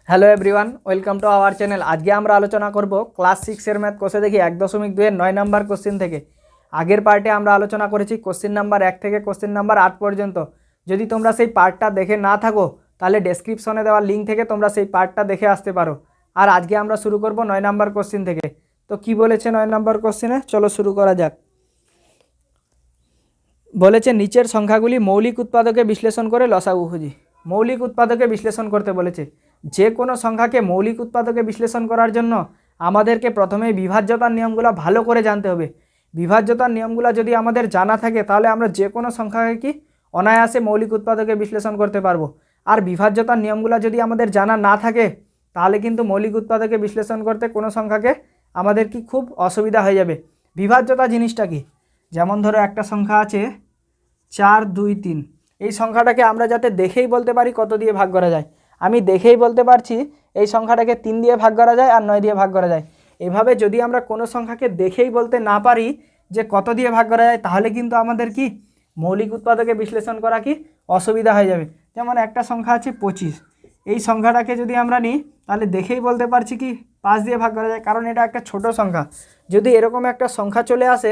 Hello everyone, welcome to our channel. আজকে আমরা আলোচনা করব ক্লাস 6 ম্যাথ কোষে দেখি 1.2 এর 9 নাম্বার কোশ্চেন থেকে। আগের পার্টে আমরা আলোচনা করেছি কোশ্চেন নাম্বার 1 থেকে কোশ্চেন নাম্বার 8 পর্যন্ত। যদি তোমরা সেই পার্টটা দেখে না থাকো তাহলে ডেসক্রিপশনে দেওয়া লিঙ্ক থেকে তোমরা সেই পার্টটা দেখে আসতে পারো। আর আজকে আমরা শুরু করব 9 নাম্বার কোশ্চেন থেকে। তো কি বলেছে 9 নাম্বার কোশ্চেনে, চলো শুরু করা যাক। বলেছে নিচের সংখ্যাগুলি মৌলিক উৎপাদকে বিশ্লেষণ করে লসাগু খুঁজি। মৌলিক উৎপাদকে বিশ্লেষণ করতে বলেছে। যে কোনো সংখ্যাকে মৌলিক উৎপাদকে বিশ্লেষণ করার জন্য আমাদেরকে প্রথমেই বিভাজ্যতার নিয়মগুলো ভালো করে জানতে হবে। বিভাজ্যতার নিয়মগুলো যদি আমাদের জানা থাকে তাহলে আমরা যে কোনো সংখ্যাকে কি অনায়াসে মৌলিক উৎপাদকে বিশ্লেষণ করতে পারবো। আর বিভাজ্যতার নিয়মগুলো যদি আমাদের জানা না থাকে তাহলে কিন্তু মৌলিক উৎপাদকে বিশ্লেষণ করতে কোনো সংখ্যাকে আমাদের কি খুব অসুবিধা হয়ে যাবে। বিভাজ্যতা জিনিসটা কি, যেমন ধরো একটা সংখ্যা আছে 4, 2, 3। এই সংখ্যাটাকে আমরা যাতে দেখেই বলতে পারি কত দিয়ে ভাগ করা যায়। আমি দেখেই বলতে পারছি এই সংখ্যাটাকে 3 দিয়ে ভাগ করা যায় আর 9 দিয়ে ভাগ করা যায়। এভাবে যদি আমরা কোনো সংখ্যাকে দেখেই বলতে না পারি যে কত দিয়ে ভাগ করা যায় তাহলে কিন্তু আমাদের কি মৌলিক উৎপাদকে বিশ্লেষণ করা কি অসুবিধা হয়ে যাবে। যেমন একটা সংখ্যা আছে 25, এই সংখ্যাটাকে যদি আমরা নিই তাহলে দেখেই বলতে পারছি কি 5 দিয়ে ভাগ করা যায়, কারণ এটা একটা ছোট সংখ্যা। যদি এরকম একটা সংখ্যা চলে আসে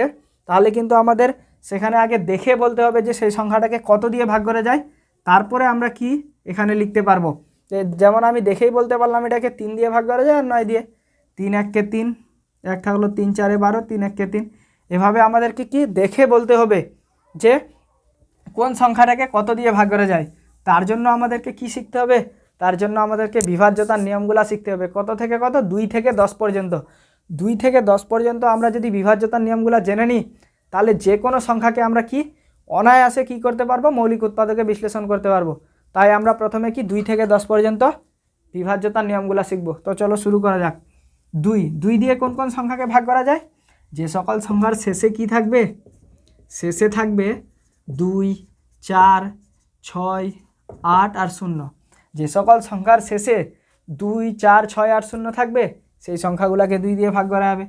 তাহলে কিন্তু আমাদের সেখানে আগে দেখে বলতে হবে যে সেই সংখ্যাটাকে কত দিয়ে ভাগ করা যায়, তারপরে আমরা কি এখানে লিখতে পারবো। যেমন আমি দেখেই বলতে পারলাম এটাকে 3 দিয়ে ভাগ করা যায় আর 9 দিয়ে। 3 1 3, 1 থাকলো 3 4 12, 3 1 3। এভাবে আমাদেরকে কি দেখে বলতে হবে যে কোন সংখ্যাটাকে কত দিয়ে ভাগ করা যায়। তার জন্য আমাদেরকে কি শিখতে হবে, তার জন্য আমাদেরকে বিভাজ্যতার নিয়মগুলো শিখতে হবে। কত থেকে কত, 2 থেকে 10 পর্যন্ত। 2 থেকে 10 পর্যন্ত আমরা যদি বিভাজ্যতার নিয়মগুলো জেনে নিই তাহলে যে কোনো সংখ্যাকে আমরা কি অনায়াসে কি করতে পারবো, মৌলিক উৎপাদকে বিশ্লেষণ করতে পারবো। তাই আমরা প্রথমে কি 2 থেকে 10 পর্যন্ত বিভাজ্যতার নিয়মগুলো শিখব। তো চলো শুরু করা যাক। 2 দিয়ে কোন কোন সংখ্যাকে ভাগ করা যায়, যে সকল সংখ্যার শেষে কি থাকবে, শেষে থাকবে 2, 4, 6, 8 আর 0। যে সকল সংখ্যার শেষে 2, 4, 6 আর 0 থাকবে সেই সংখ্যাগুলোকে 2 দিয়ে ভাগ করা হবে।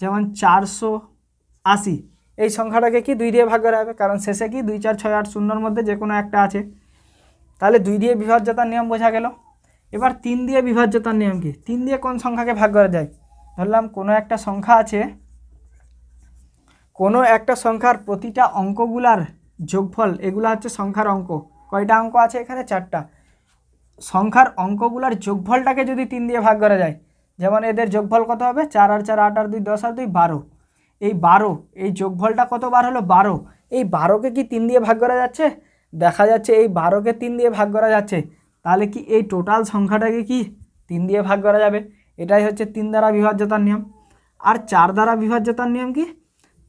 যেমন 480, এই সংখ্যাটাকে কি 2 দিয়ে ভাগ করা হবে, কারণ শেষে কি 2, 4, 6, 8, 0-র মধ্যে যে কোনো একটা আছে। তাহলে 2 দিয়ে বিভাজ্যতার নিয়ম বোঝা গেল। এবার 3 দিয়ে বিভাজ্যতার নিয়ম কি, 3 দিয়ে কোন সংখ্যাকে ভাগ করা যায়। ধরলাম কোনো একটা সংখ্যা আছে, কোনো একটা সংখ্যার প্রতিটা অঙ্কগুলার যোগফল, এগুলো হচ্ছে সংখ্যার অঙ্ক। কয়টা অঙ্ক আছে এখানে, 4টা। সংখ্যার অঙ্কগুলার যোগফলটাকে যদি 3 দিয়ে ভাগ করা যায়, যেমন এদের যোগফল কত হবে, 4 আর 4 8 আর 2 10 আর 2 12। এই 12, এই যোগফলটা কতবার হলো, 12। এই 12কে কি 3 দিয়ে ভাগ করা যাচ্ছে, দেখা যাচ্ছে এই 12কে 3 দিয়ে ভাগ করা যাচ্ছে। তাহলে কি এই টোটাল সংখ্যাটাকে কি 3 দিয়ে ভাগ করা যাবে। এটাই হচ্ছে 3 দ্বারা বিভাজ্যতার নিয়ম। আর 4 দ্বারা বিভাজ্যতার নিয়ম কি,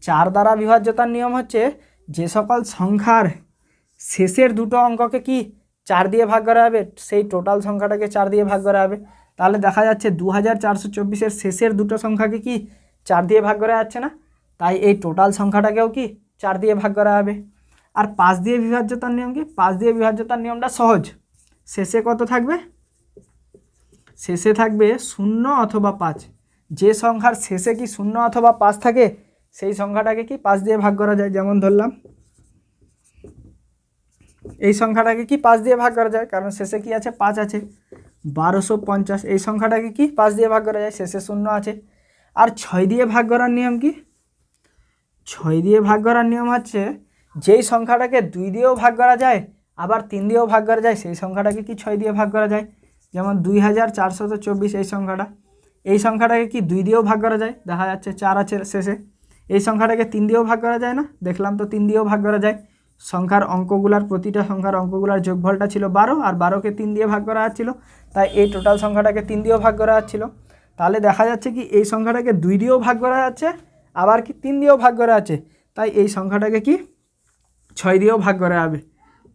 4 দ্বারা বিভাজ্যতার নিয়ম হচ্ছে যে সকল সংখ্যার শেষের দুটো অঙ্ককে কি 4 দিয়ে ভাগ করা হবে, সেই টোটাল সংখ্যাটাকে 4 দিয়ে ভাগ করা হবে। তাহলে দেখা যাচ্ছে 2424-এর শেষের দুটো সংখ্যাকে কি 4 দিয়ে ভাগ করা যাচ্ছে না, তাই এই টোটাল সংখ্যাটাকেও কি 4 দিয়ে ভাগ করা হবে। আর 5 দিয়ে বিভাজ্যতার নিয়ম কি, 5 দিয়ে বিভাজ্যতার নিয়মটা সহজ। শেষে কত থাকবে, শেষে থাকবে 0 অথবা 5। যে সংখ্যার শেষে কি 0 অথবা 5 থাকে সেই সংখ্যাটাকে কি 5 দিয়ে ভাগ করা যায়। যেমন ধরলাম এই সংখ্যাটাকে কি 5 দিয়ে ভাগ করা যায়, কারণ শেষে কি আছে, 5 আছে। 1250, এই সংখ্যাটাকে কি 5 দিয়ে ভাগ করা যায়, শেষে 0 আছে। আর 6 দিয়ে ভাগ করার নিয়ম কি, 6 দিয়ে ভাগ করার নিয়ম হচ্ছে যেই সংখ্যাটাকে 2 দিয়েও ভাগ করা যায় আবার 3 দিয়েও ভাগ করা যায় সেই সংখ্যাটাকে কি 6 দিয়ে ভাগ করা যায়। যেমন 2424, এই সংখ্যাটাকে কি 2 দিয়েও ভাগ করা যায়, দেখা যাচ্ছে 4 আছে শেষে। এই সংখ্যাটাকে 3 দিয়েও ভাগ করা যায় না, দেখলাম তো 3 দিয়েও ভাগ করা যায়। সংখ্যার অঙ্কগুলার প্রতিটা সংখ্যার অঙ্কগুলার যোগফলটা ছিল 12 আর 12কে 3 দিয়ে ভাগ করা হচ্ছিল, তাই এই টোটাল সংখ্যাটাকে 3 দিয়েও ভাগ করা হচ্ছিল। তাহলে দেখা যাচ্ছে কি এই সংখ্যাটাকে 2 দিয়েও ভাগ করা যাচ্ছে আবার কি 3 দিয়েও ভাগ করা আছে, তাই এই সংখ্যাটাকে কি 6 দিয়েও ভাগ করা হবে।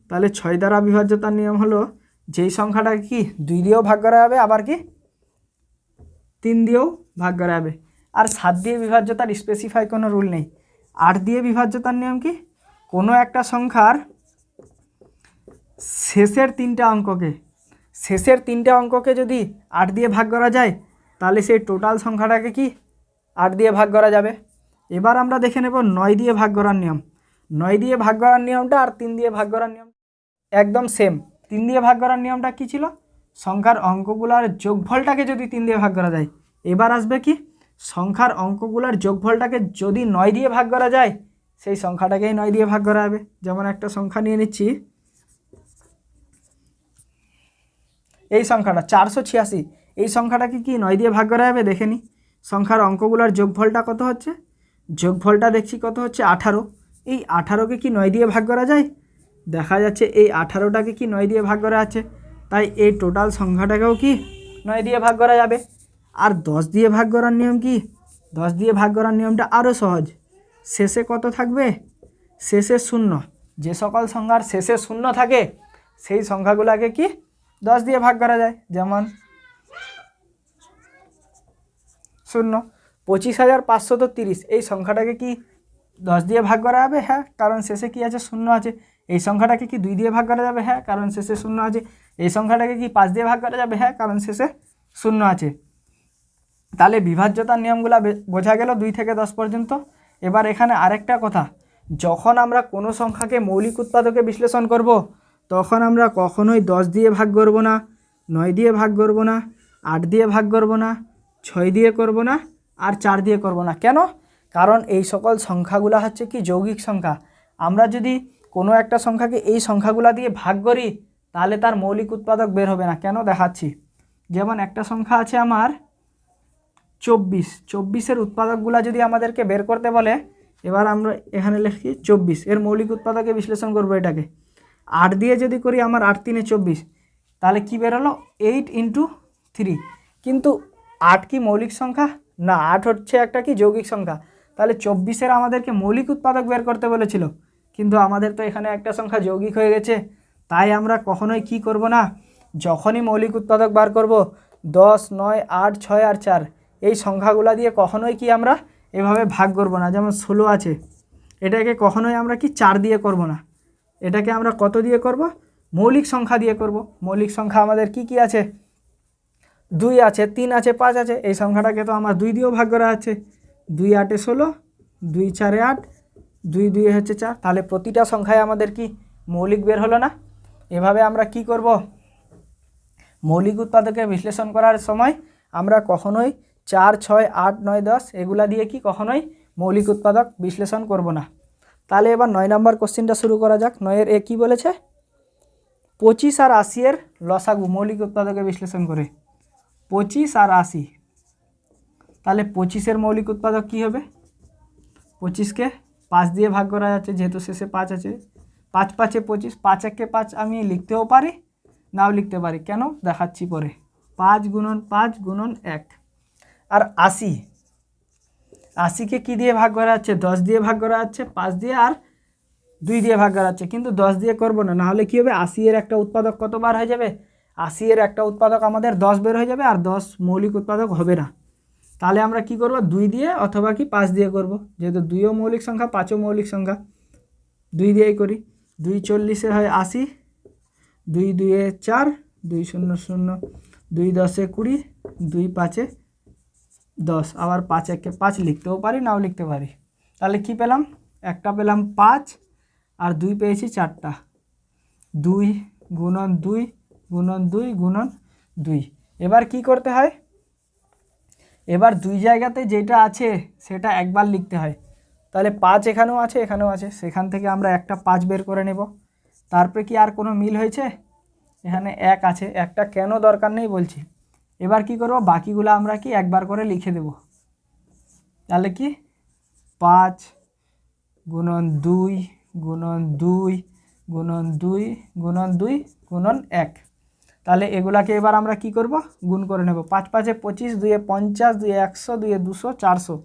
তাহলে 6 দ্বারা বিভাজ্যতার নিয়ম হলো যেই সংখ্যাটাকে কি 2 দিয়েও ভাগ করা হবে আবার কি 3 দিয়েও ভাগ করা হবে। আর 7 দিয়ে বিভাজ্যতার স্পেসিফাই কোনো রুল নেই। 8 দিয়ে বিভাজ্যতার নিয়ম কি, কোনো একটা সংখ্যার শেষের 3টে অঙ্ককে যদি 8 দিয়ে ভাগ করা যায় তাহলে সেই টোটাল সংখ্যাটাকে কি 8 দিয়ে ভাগ করা যাবে। এবার আমরা দেখে নেব 9 দিয়ে ভাগ করার নিয়ম। 9 দিয়ে ভাগ করার নিয়মটা আর 3 দিয়ে ভাগ করার নিয়ম একদম সেম। 3 দিয়ে ভাগ করার নিয়মটা কি ছিল, সংখ্যার অঙ্কগুলোর যোগফলটাকে যদি 3 দিয়ে ভাগ করা যায়, এবার আসবে কি সংখ্যার অঙ্কগুলোর যোগফলটাকে যদি 9 দিয়ে ভাগ করা যায়, সেই সংখ্যাটাকেই 9 দিয়ে ভাগ করা হবে। যেমন একটা সংখ্যা নিয়ে নিচ্ছি, এই সংখ্যাটা 486, এই সংখ্যাটাকে কি 9 দিয়ে ভাগ করা যাবে? দেখে নিই সংখ্যার অঙ্কগুলোর যোগফলটা কত হচ্ছে, যোগফলটা দেখছি কত হচ্ছে 18। এই 18কে কি 9 দিয়ে ভাগ করা যায়? দেখা যাচ্ছে এই 18টাকে কি 9 দিয়ে ভাগ করা আছে, তাই এই টোটাল সংখ্যাটাকেও কি 9 দিয়ে ভাগ করা যাবে। আর 10 দিয়ে ভাগ করার নিয়ম কি? 10 দিয়ে ভাগ করার নিয়মটা আরও সহজ। শেষে কত থাকবে? শেষে 0। যে সকল সংখ্যার শেষে 0 থাকে সেই সংখ্যাগুলোকে কি 10 দিয়ে ভাগ করা যায়। যেমন 0, 25,530, এই সংখ্যাটাকে কি 10 দিয়ে ভাগ করা যাবে? হ্যাঁ, কারণ শেষে কি আছে? 0 আছে। এই সংখ্যাটাকে কি 2 দিয়ে ভাগ করা যাবে? হ্যাঁ, কারণ শেষে 0 আছে। এই সংখ্যাটাকে কি 5 দিয়ে ভাগ করা যাবে? হ্যাঁ, কারণ শেষে 0 আছে। তাহলে বিভাজ্যতার নিয়মগুলো বোঝা গেল 2 থেকে 10 পর্যন্ত। এবার এখানে আরেকটা কথা, যখন আমরা কোনো সংখ্যাকে মৌলিক উৎপাদকে বিশ্লেষণ করব, তখন আমরা কখনোই 10 দিয়ে ভাগ করব না, 9 দিয়ে ভাগ করব না, 8 দিয়ে ভাগ করব না, 6 দিয়ে করব না, আর 4 দিয়ে করব না। কেন? কারণ এই সকল সংখ্যাগুলো হচ্ছে কি যৌগিক সংখ্যা। আমরা যদি কোনো একটা সংখ্যাকে এই সংখ্যাগুলো দিয়ে ভাগ করি, তাহলে তার মৌলিক উৎপাদক বের হবে না। কেন দেখাচ্ছি। যেমন একটা সংখ্যা আছে আমার 24, 24-এর উৎপাদকগুলো যদি আমাদেরকে বের করতে বলে, এবার আমরা এখানে লিখি 24, এর মৌলিক উৎপাদকে বিশ্লেষণ করব এটাকে। 8 দিয়ে যদি করি, আমার 8 3 24, তাহলে কি বেরোলো? 8 × 3। কিন্তু 8 কি মৌলিক সংখ্যা? না, 8 হচ্ছে একটা কি যৌগিক সংখ্যা। তাহলে 24-এর আমাদেরকে মৌলিক উৎপাদক বের করতে বলেছিল, কিন্তু আমাদের তো এখানে একটা সংখ্যা যৌগিক হয়ে গেছে। তাই আমরা কখনোই কি করব না, যখনই মৌলিক উৎপাদক বার করব 10, 9, 8, 6 আর 4, এই সংখ্যাগুলো দিয়ে কখনোই কি আমরা এভাবে ভাগ করব না। যেমন 16 আছে, এটাকে কখনোই আমরা কি 4 দিয়ে করব না, এটাকে আমরা কত দিয়ে করব? মৌলিক সংখ্যা দিয়ে করব। মৌলিক সংখ্যা আমাদের কি কি আছে? 2 আছে, 3 আছে, 5 আছে। এই সংখ্যাটাকে তো আমার 2 দিয়েও ভাগ করা আছে। 2 8 16, 2 4 8, 2 2 হচ্ছে 4। তাহলে প্রতিটা সংখ্যায় আমাদের কি মৌলিক বের হলো না? এভাবে আমরা কি করব? মৌলিক উৎপাদকে বিশ্লেষণ করার সময় আমরা কখনোই 4, 6, 8, 9, 10 এগুলা দিয়ে কি কখনোই মৌলিক উৎপাদক বিশ্লেষণ করব না। তাহলে এবার 9 নম্বর কোশ্চেনটা শুরু করা যাক। 9-এর এ কী বলেছে? 25 আর 80 এর লসাগু মৌলিক উৎপাদকে বিশ্লেষণ করে। 25 আর 80, তাহলে 25-এর মৌলিক উৎপাদক কী হবে? 25কে 5 দিয়ে ভাগ করা যাচ্ছে, যেহেতু শেষে 5 আছে। 5 5 25, 5 1 5 আমি লিখতেও পারি, নাও লিখতে পারি। কেন দেখাচ্ছি পরে। 5 × 5 × 1। আর 80, 80কে কী দিয়ে ভাগ করা যাচ্ছে? 10 দিয়ে ভাগ করা যাচ্ছে, 5 দিয়ে আর 2 দিয়ে ভাগ করা যাচ্ছে, কিন্তু 10 দিয়ে করব না। নাহলে কী হবে? 80-এর একটা উৎপাদক কতবার হয়ে যাবে? 80-এর একটা উৎপাদক আমাদের 10 বের হয়ে যাবে, আর 10 মৌলিক উৎপাদক হবে না। তাহলে আমরা কি করব? 2 দিয়ে অথবা কি 5 দিয়ে করব। যেহেতু 2ও মৌলিক সংখ্যা, 5ও মৌলিক সংখ্যা, 2 দিয়েই করি। 2 40 হয় 80, 2 2 4, 2 0 0, 2 10 20, 2 5 10, আবার 5 1 5 লিখতেও পারি, নাও লিখতে পারি। তাহলে কি পেলাম? একটা পেলাম 5, আর 2 পেয়েছি 4টা। 2 × 2 × 2 × 2। এবার কি করতে হয়? এবার 2 জায়গাতে যেটা আছে সেটা একবার লিখতে হয়। তাহলে 5 এখানেও আছে, এখানেও আছে, সেখান থেকে আমরা একটা 5 বের করে নেব। তারপরে কি আর কোনো মিল হয়েছে? এখানে 1 আছে, একটা কেন দরকার নেই বলছি। এবার কি করব? বাকিগুলো আমরা কি একবার করে লিখে দেব। তাহলে কি 5 × 2 × 2 × 2 × 2 × 1। তাহলে এগুলাকে এবার আমরা কি করব? গুণ করে নেব। 5 5 25, 2 50, 2 100, 2 200, 400।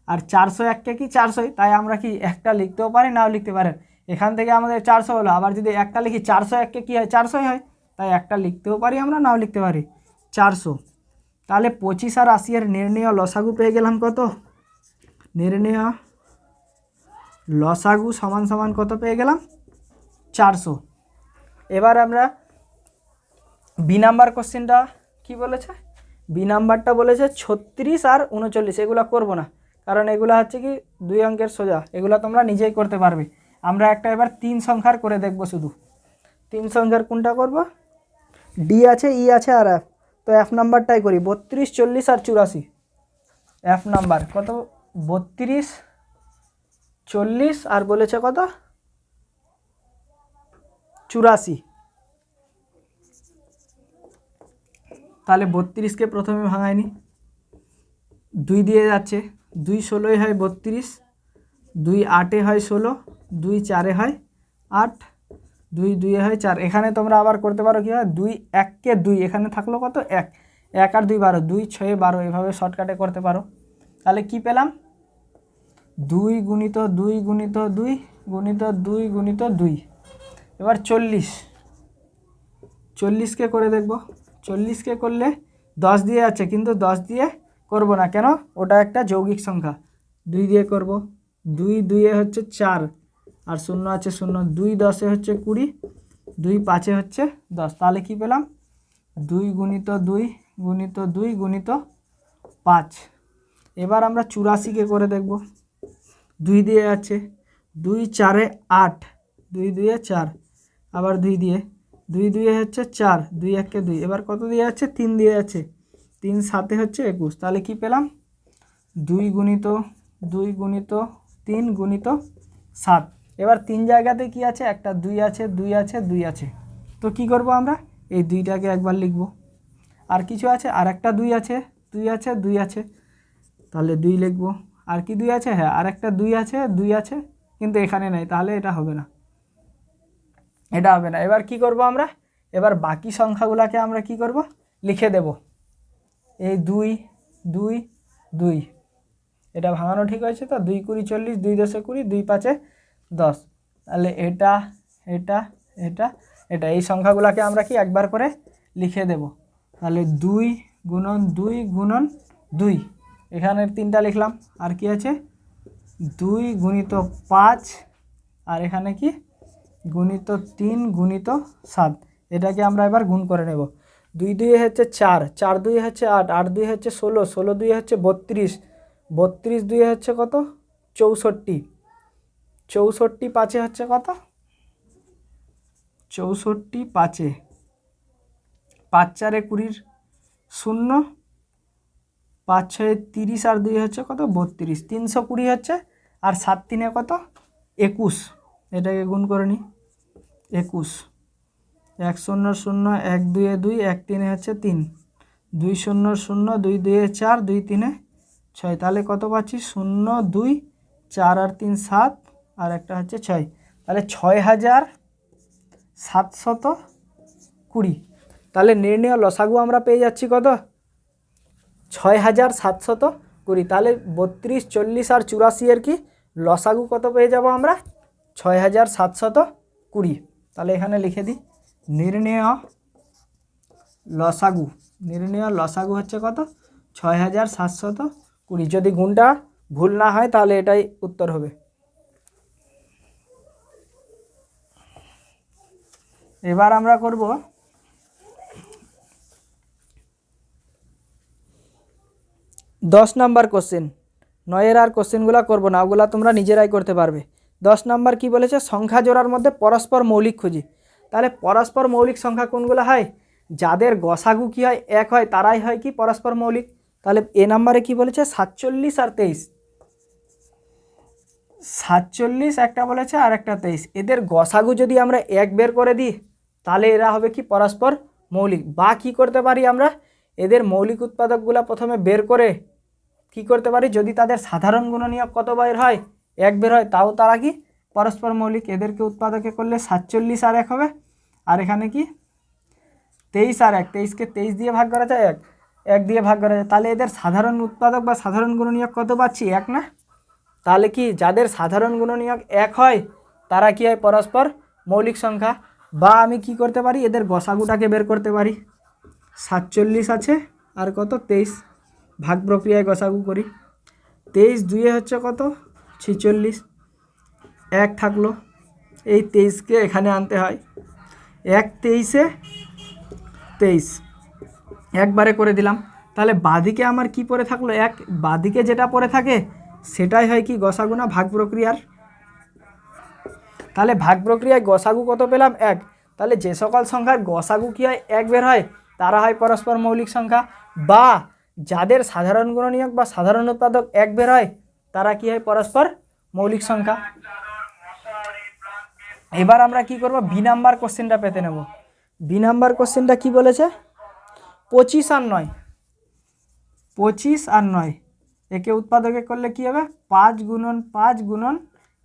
আর 401কে কি 400, তাই আমরা কি একটা লিখতেও পারি, নাও লিখতে পারেন। এখান থেকে আমাদের 400 হলো, আবার যদি একটা লিখি 401কে কী হয়? 400 হয়, তাই একটা লিখতেও পারি আমরা, নাও লিখতে পারি, 400। তাহলে 25 আর 80 এর নির্ণেয় লসাগু পেয়ে গেলাম কত? নির্ণেয় লসাগু সমান সমান কত পেয়ে গেলাম? 400। এবার আমরা বি নাম্বার কোশ্চেনটা কি বলেছে? বি নাম্বারটা বলেছে 36 আর 39, এগুলো করব না, কারণ এগুলো হচ্ছে কি 2 অঙ্কের সোজা, এগুলো তোমরা নিজেই করতে পারবে। আমরা একটা এবার 3 সংখ্যার করে দেখব। শুধু 3 সংখ্যার কোনটা করব? ডি আছে, ই আছে আর এফ। তো এফ নাম্বারটাই করি, 32, 40 আর 84। এফ নাম্বার কত? 32, 40 আর বলেছে কত? 84। তাহলে 32কে প্রথমে ভাঙায়নি, 2 দিয়ে যাচ্ছে, 2 16 হয় 32, 2 8 হয় 16, 2 4 হয় 8, 2 2 হয় 4। এখানে তোমরা আবার করতে পারো কি হয়, 2 1কে 2, এখানে থাকলো কত? 1, 1 আর 2 12, 2 6 12, এভাবে শর্টকাটে করতে পারো। তাহলে কি পেলাম? 2 গুণিত 2 গুণিত 2 গুণিত 2 গুণিত 2। এবার 40কে করে দেখব। 40কে করলে 10 দিয়ে আছে, কিন্তু 10 দিয়ে করব না, কেন? ওটা একটা যৌগিক সংখ্যা। 2 দিয়ে করব। 2 2 হচ্ছে 4 আর 0 আছে 0, 2 10 হচ্ছে 20, 2 5 হচ্ছে 10। তাহলে কি পেলাম? 2 গুণিত 2 গুণিত 2 গুণিত 5। এবার আমরা 84কে করে দেখব। 2 দিয়ে আছে, 2 4 8, 2 2 4, আবার 2 দিয়ে, 2 2 হচ্ছে 4, 2 1 2। এবার কত দিয়ে আছে? 3 দিয়ে আছে, 3 7 হচ্ছে 21। তাহলে কি পেলাম? 2 গুণিত 2 গুণিত 3 গুণিত 7। এবার 3 জায়গাতে কি আছে? একটা 2 আছে, 2 আছে, 2 আছে। তো কি করব আমরা? এই 2টাকে একবার লিখব। আর কিছু আছে? আর একটা 2 আছে, 2 আছে, 2 আছে, তাহলে 2 লিখব। আর কি 2 আছে? হ্যাঁ, আর একটা 2 আছে, 2 আছে, কিন্তু এখানে নাই, তাহলে এটা হবে না, এটা হবে না। এবার কি করব আমরা? এবার বাকি সংখ্যাগুলোকে আমরা কি করব? লিখে দেব। এই 2 2 2, এটা ভাঙানো ঠিক হয়েছে তো? 2 20 40, 2 10 20, 2 5 10। তাহলে এটা এটা এটা এটা, এই সংখ্যাগুলোকে আমরা কি একবার করে লিখে দেব। তাহলে 2 গুণন 2 গুণন 2, এখানে 3টা লিখলাম। আর কি আছে? 2 গুণিত 5, আর এখানে কি? গুণিত 3 গুণিত 7। এটাকে আমরা এবার গুণ করে নেব। 2 2 হচ্ছে 4, 4 2 হচ্ছে 8, 8 2 হচ্ছে 16, 16 2 হচ্ছে 32, 32 2 হচ্ছে কত? 64, 64 5 হচ্ছে কত? 64 5, 5 4 20, 0, 5 6 30 আর 2 হচ্ছে কত? 32, 320 হচ্ছে। আর 7 3 কত? 21। এটাকে গুণ করে নিই। 21, 1 0 0, 1 2 2, 1 3 হচ্ছে 3, 2 0 0, 2 2 4, 2 3 6। তাহলে কত পাচ্ছি? 0 2 4 আর 3 7, আর একটা হচ্ছে 6। তাহলে 6720। তাহলে নির্ণয় লসাগু আমরা পেয়ে যাচ্ছি কত? 6720। তাহলে 32, 40 আর 84 এর কি লসাগু কত পেয়ে যাব আমরা? 6720। তাহলে এখানে লিখে দিই, নির্ণয় লসাগু। নির্ণয় লসাগু হচ্ছে কত? 6720। যদি গুণটা ভুল না হয় তাহলে এটাই উত্তর হবে। এবার আমরা করব 10 নাম্বার কোশ্চেন। 9-এর আর কোশ্চেনগুলো করবো না, ওগুলো তোমরা নিজেরাই করতে পারবে। 10 নাম্বার কি বলেছে? সংখ্যা জোড়ার মধ্যে পরস্পর মৌলিক খুঁজি। তাহলে পরস্পর মৌলিক সংখ্যা কোনগুলো হয়? যাদের গসাগু কি হয়? 1 হয়, তারাই হয় কি পরস্পর মৌলিক। তাহলে এ নাম্বারে কি বলেছে? 47 আর 23। 47 একটা বলেছে আর একটা 23। এদের গসাগু যদি আমরা 1 বের করে দিই তাহলে এরা হবে কি পরস্পর মৌলিক। বা কি করতে পারি আমরা? এদের মৌলিক উৎপাদকগুলো প্রথমে বের করে কি করতে পারি? যদি তাদের সাধারণ গুণনীয়ক কত বের হয়? 1 বের হয়, তাও তারা কি পরস্পর মৌলিক। এদেরকে উৎপাদকে করলে 47 আর 1 হবে। আর এখানে কি 23 আর 1, 23কে 23 দিয়ে ভাগ করা যায়, 1 দিয়ে ভাগ করা যায়। তাহলে এদের সাধারণ উৎপাদক বা সাধারণ গুণনীয়ক কত পাচ্ছি? 1 না? তাহলে কি যাদের সাধারণ গুণনীয়ক 1 হয় তারা কি হয়? পরস্পর মৌলিক সংখ্যা। বা আমি কি করতে পারি? এদের গসাগুটাকে বের করতে পারি। 47 আছে আর কত? 23, ভাগ প্রক্রিয়ায় গসাগু করি। 23 2 হচ্ছে কত? 46, 1 থাকলো, এই 23কে এখানে আনতে হয়। 1 23-এ 23 একবারে করে দিলাম। তাহলে বাদিকে আমার কি পড়ে থাকলো? 1। বাদিকে যেটা পড়ে থাকে সেটাই হয় কি গসাগু না ভাগ প্রক্রিয়ার। তাহলে ভাগ প্রক্রিয়ায় গসাগু কত পেলাম? 1। তাহলে যে সকল সংখ্যার গসাগু কী হয় এক বের হয় তারা হয় পরস্পর মৌলিক সংখ্যা, বা যাদের সাধারণ গুণনীয়ক বা সাধারণ উৎপাদক এক বের হয় তারা কি হয় পরস্পর মৌলিক সংখ্যা। এবার আমরা কি করব, বি নাম্বার কোশ্চেনটা পেতে নেব। বি নাম্বার কোশ্চেনটা কি বলেছে, 25 আর 9, 25 আর 9 একে উৎপাদকে করলে কি হবে 5 গুণন 5 গুণন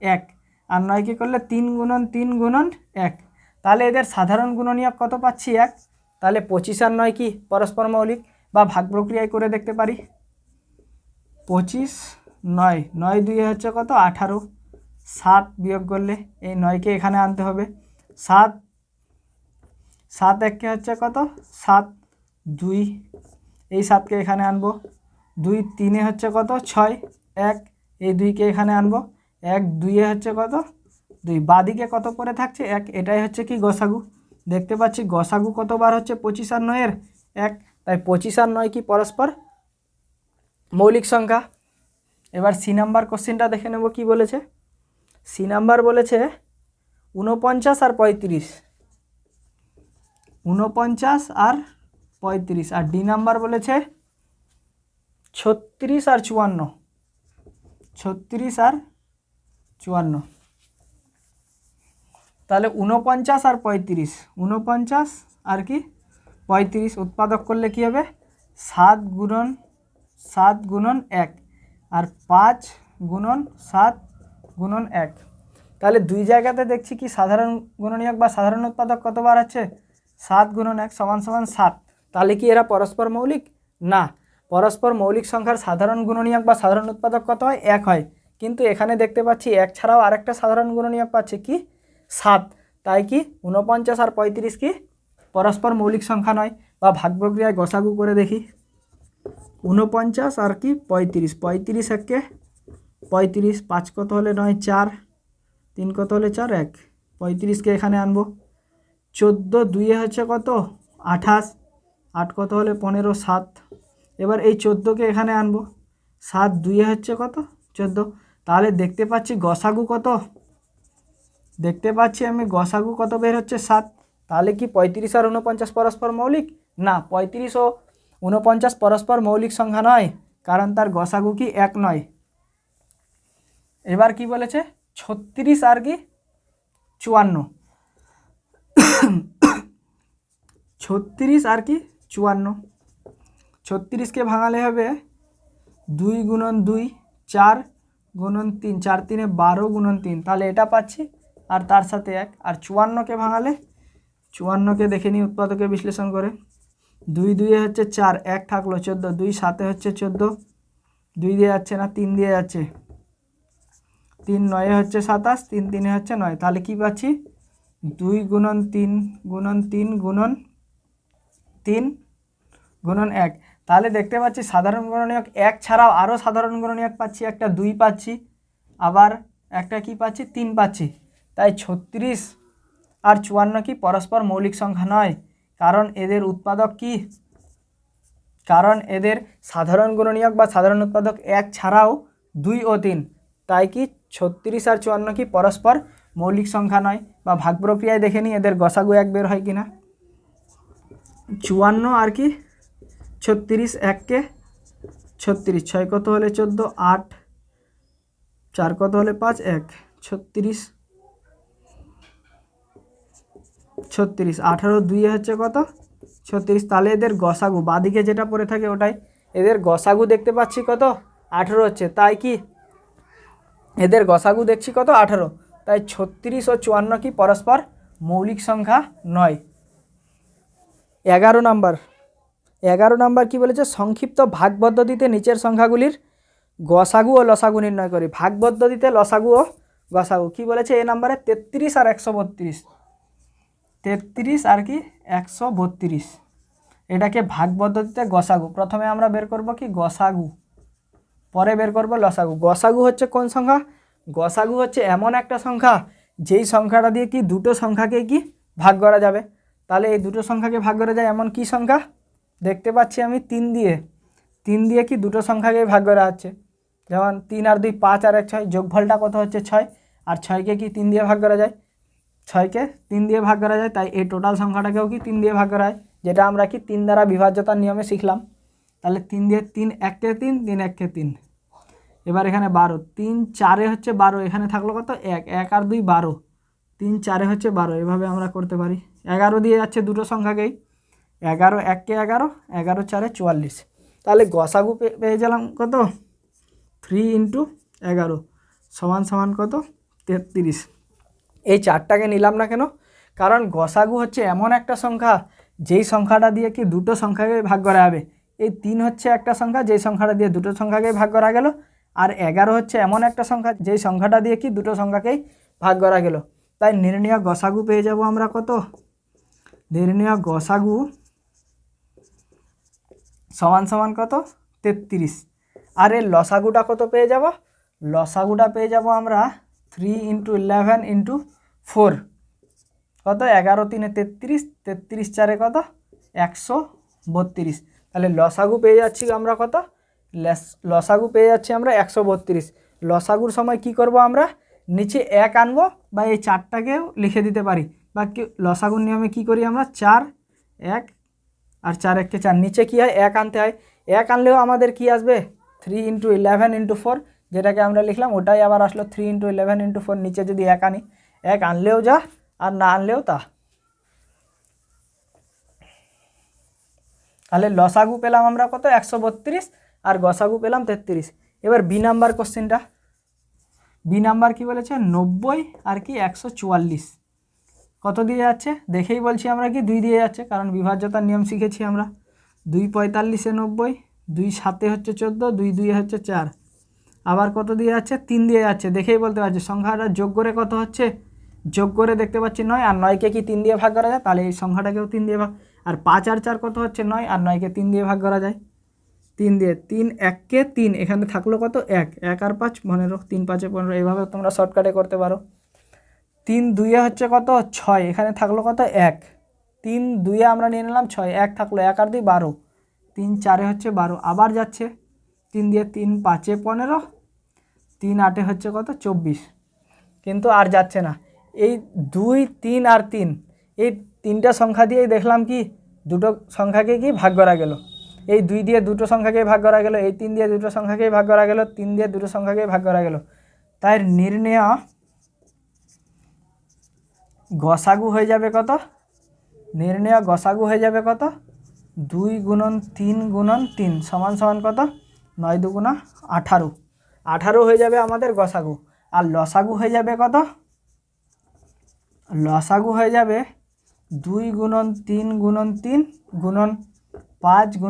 1, আর 9কে করলে 3 গুণন 3 গুণন 1। তাহলে এদের সাধারণ গুণনীয়ক কত পাচ্ছি 1। তাহলে 25 আর 9 কি পরস্পর মৌলিক, বা ভাগ প্রক্রিয়ায় করে দেখতে পারি। 25 9, 9 2 হচ্ছে কত 18, 7 বিয়োগ করলে এই 9কে এখানে আনতে হবে, 7 7 1 হচ্ছে কত 7, 2 এই 7কে এখানে আনবো, 2 3 হচ্ছে কত 6, 1 এই 2কে এখানে আনবো, 1 2 হচ্ছে কত 2, বাদিকে কত পরে থাকছে 1, এটাই হচ্ছে কি গসাগু। দেখতে পাচ্ছি গসাগু কতবার হচ্ছে 25 আর 9 এর 1, তাই 25 আর 9 কি পরস্পর মৌলিক সংখ্যা। এবার সি নাম্বার কোশ্চেনটা দেখে নেব কি বলেছে। সি নাম্বার বলেছে 49 আর 35, 49 আর 35, আর ডি নাম্বার বলেছে 36 আর 54, 36 আর 54। তাহলে 49 আর 35, 49 আর কি 35 উৎপাদক করলে কি হবে 7 গুণন 7 গুণন 1, আর 5 গুণন 7 গুণন 1। তাহলে দুই জায়গাতে দেখছি কি সাধারণ গুণনীয়ক বা সাধারণ উৎপাদক কতবার আছে 7 গুণন 1 সমান সমান 7। তাহলে কি এরা পরস্পর মৌলিক না, পরস্পর মৌলিক সংখ্যার সাধারণ গুণনীয়ক বা সাধারণ উৎপাদক কত হয় 1 হয়, কিন্তু এখানে দেখতে পাচ্ছি 1 ছাড়াও আরেকটা সাধারণ গুণনীয়ক পাচ্ছে কি 7, তাই কি 49 আর 35 কি পরস্পর মৌলিক সংখ্যা নয়। বা ভাগ প্রক্রিয়ায় গসাগু করে দেখি, 49 আর কি 35, 35 একে 35, 5 কত হলে 9 4, 3 কত হলে 4 1, 35কে এখানে আনবো, 14 2 হচ্ছে কত 28, 8 কত হলে 15 7। এবার এই 14কে এখানে আনবো, 7 2 হচ্ছে কত 14। তাহলে দেখতে পাচ্ছি গসাগু কত, দেখতে পাচ্ছি আমি গসাগু কত বের হচ্ছে 7। তাহলে কি 35 আর 49 পরস্পর মৌলিক না, 35 ও 49 পরস্পর মৌলিক সংখ্যা নয়, কারণ তার গসাগু কি 1 নয়। এবার কি বলেছে 36 আর কি 54, 36 আর কি 54, 36কে ভাঙালে হবে 2 গুণন 2 4 গুণন 3, 4 3 12 গুণন 3, তাহলে এটা পাচ্ছি আর তার সাথে 1। আর 54কে ভাঙালে 54কে দেখে নিই উৎপাদকে বিশ্লেষণ করে, 2 2 হচ্ছে 4, 1 থাকলো 14, 2 7 হচ্ছে 14, 2 দিয়ে যাচ্ছে না 3 দিয়ে যাচ্ছে, 3 9 হচ্ছে 27, 3 3 হচ্ছে 9। তাহলে কি পাচ্ছি 2 গুণন 3 গুণন 3 গুণন 3 গুণন 1। তাহলে দেখতে পাচ্ছি সাধারণ গুণনীয়ক 1 ছাড়াও আরও সাধারণ গুণনীয়ক পাচ্ছি, একটা 2 পাচ্ছি, আবার একটা কি পাচ্ছি 3 পাচ্ছি। তাই 36 আর 54 কি পরস্পর মৌলিক সংখ্যা নয়, কারণ এদের উৎপাদক কি, কারণ এদের সাধারণ গুণনীয়ক বা সাধারণ উৎপাদক 1 ছাড়াও 2 ও 3, তাই কি 36 আর 54 কি পরস্পর মৌলিক সংখ্যা নয়। বা ভাগ প্রক্রিয়ায় দেখে নিই এদের গসাগু 1 বের হয় কিনা, 54 আর কি 36, 1কে 36, 6 কত হলে 14, 8 4 কত হলে 5 1, 36 36, 18 2 হচ্ছে কত 36। তাহলে এদের গসাগু বাদিকে যেটা পড়ে থাকে ওটাই, এদের গসাগু দেখতে পাচ্ছি কত 18 হচ্ছে, তাই কি এদের গসাগু দেখছি কত 18, তাই 36 ও 54 কি পরস্পর মৌলিক সংখ্যা নয়। 11 নাম্বার কি বলেছে, সংক্ষিপ্ত ভাগ পদ্ধতিতে নিচের সংখ্যাগুলির গসাগু ও লসাগু নির্ণয় করি। ভাগ পদ্ধতিতে লসাগু ও গসাগু কি বলেছে এ নাম্বারে 33 আর 132, 33 আর কি 132, এটাকে ভাগ পদ্ধতিতে গসাগু। প্রথমে আমরা বের করব কি গসাগু, পরে বের করব লসাগু। গসাগু হচ্ছে কোন সংখ্যা, গসাগু হচ্ছে এমন একটা সংখ্যা যেই সংখ্যাটা দিয়ে কি দুটো সংখ্যাকে কি ভাগ করা যাবে। তাহলে এই দুটো সংখ্যাকে ভাগ করা যায় এমন কি সংখ্যা, দেখতে পাচ্ছি আমি 3 দিয়ে কি দুটো সংখ্যাকে ভাগ করা হচ্ছে, যেমন 3 আর 2 5 আর 1 6, যোগফলটা কত হচ্ছে 6, আর 6কে কি 3 দিয়ে ভাগ করা যায়। ছয়কে 3 দিয়ে ভাগ করা যায়, তাই এই টোটাল সংখ্যাটাকেও কি 3 দিয়ে ভাগ করা হয়, যেটা আমরা কি 3 দ্বারা বিভাজ্যতার নিয়মে শিখলাম। তাহলে 3 দিয়ে 3 1কে 3 3 1কে 3। এবার এখানে 12, 3 4 হচ্ছে 12, এখানে থাকলো কত 1 1 আর 2 12, 3 4 হচ্ছে 12। এভাবে আমরা করতে পারি। 11 দিয়ে যাচ্ছে দুটো সংখ্যাকেই, 11 1কে 11 11 4 44। তাহলে গসাগু পেয়ে গেলাম কত 3 × 11 সমান সমান কত 33। এই 4টাকে নিলাম না কেন, কারণ গসাগু হচ্ছে এমন একটা সংখ্যা যেই সংখ্যাটা দিয়ে কি দুটো সংখ্যাকে ভাগ করা হবে। এই 3 হচ্ছে একটা সংখ্যা যেই সংখ্যাটা দিয়ে দুটো সংখ্যাকেই ভাগ করা গেল, আর 11 হচ্ছে এমন একটা সংখ্যা যেই সংখ্যাটা দিয়ে কি দুটো সংখ্যাকেই ভাগ করা গেল। তাই নির্ণেয় গসাগু পেয়ে যাব আমরা কত, নির্ণেয় গসাগু সমান সমান কত 33। আর এর লসাগুটা কত পেয়ে যাব, লসাগুটা পেয়ে যাব আমরা 3 × 11 × 4 কত 11 3 33, 33 4 কত 132। তাহলে লসাগু পেয়ে যাচ্ছি আমরা কত, লসাগু পেয়ে যাচ্ছি আমরা 132। লসাগুর সময় কি করব আমরা, নিচে 1 আনবো বা এই 4টাকেও লিখে দিতে পারি, বা কি লসাগুর নিয়মে কি করি আমরা 4 1 আর 4 1কে 4, নিচে কি হয় 1 আনতে হয়। 1 আনলেও আমাদের কি আসবে 3 × 11 × 4, যেটাকে আমরা লিখলাম ওটাই আবার আসলো 3 × 11 × 4। নিচে যদি 1 আনি, 1 আনলেও যা আর না আনলেও তা। তাহলে লসাগু পেলাম আমরা কত 132 আর গসাগু পেলাম 33। এবার বি নাম্বার কোশ্চেনটা, বি নাম্বার কি বলেছে 90 আর কি 144 কত দিয়ে যাচ্ছে, দেখেই বলছি আমরা কি 2 দিয়ে যাচ্ছে, কারণ বিভাজ্যতার নিয়ম শিখেছি আমরা। 2 45 90, 2 7 হচ্ছে 14, 2 2 হচ্ছে 4। আবার কত দিয়ে যাচ্ছে 3 দিয়ে যাচ্ছে, দেখেই বলতে পারছি সংখ্যাটা যোগ করে কত হচ্ছে, যোগ করে দেখতে পাচ্ছি 9, আর 9কে কি 3 দিয়ে ভাগ করা যায়, তাহলে এই সংখ্যাটাকেও 3 দিয়ে ভাগ। আর 5 আর 4 কত হচ্ছে 9, আর 9কে 3 দিয়ে ভাগ করা যায়, 3 দিয়ে 3 1কে 3, এখানে থাকলো কত 1 1 আর 5 15, 3 5 15। এইভাবে তোমরা শর্টকাটে করতে পারো। 3 2 হচ্ছে কত 6, এখানে থাকলো কত 1, 3 2 আমরা নিয়ে নিলাম 6, 1 থাকলো 1 আর 2 12, 3 4 হচ্ছে 12। আবার যাচ্ছে 3 দিয়ে 3 5 15, 3 8 হচ্ছে কত 24, কিন্তু আর যাচ্ছে না। এই 2 3 আর 3, এই 3টা সংখ্যা দিয়েই দেখলাম কি দুটো সংখ্যাকে কি ভাগ করা গেল। এই 2 দিয়ে দুটো সংখ্যাকেই ভাগ করা গেল, এই 3 দিয়ে দুটো সংখ্যাকেই ভাগ করা গেল, 3 দিয়ে দুটো সংখ্যাকেই ভাগ করা গেল। তাই নির্ণেয় গসাগু হয়ে যাবে কত, নির্ণেয় গসাগু হয়ে যাবে কত 2 × 3 × 3 সমান সমান কত 9 2 18, 18 হয়ে যাবে আমাদের গসাগু। আর লসাগু হয়ে যাবে কত, লসাগু হয়ে যাবে 2 × 3 × 3 × 5 ×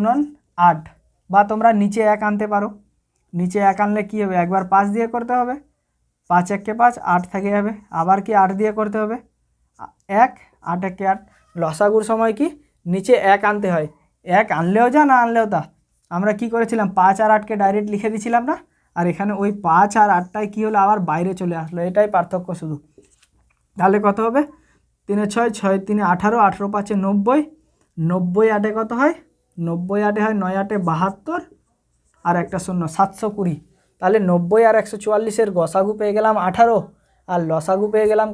8, বা তোমরা নিচে 1 আনতে পারো। নিচে 1 আনলে কী হবে, একবার 5 দিয়ে করতে হবে, 5 1কে 5 8 থেকে যাবে, আবার কি 8 দিয়ে করতে হবে 1 8 1কে 8। লসাগুর সময় কি নিচে 1 আনতে হয়, 1 আনলেও যা না আনলেও তা। আমরা কি করেছিলাম 5 আর 8কে ডাইরেক্ট লিখে দিয়েছিলাম না, আর এখানে ওই 5 আর 8টাই কী হলো আবার বাইরে চলে আসলো, এটাই পার্থক্য শুধু। তাহলে কত হবে 3 6 6 3 18, 18 5 90, 90 8 কত হয় 90 8 হয় 9 8 72 আর একটা 0 720। তাহলে 90 আর 144-এর গসাগু পেয়ে গেলাম 18 আর লসাগু পেয়ে গেলাম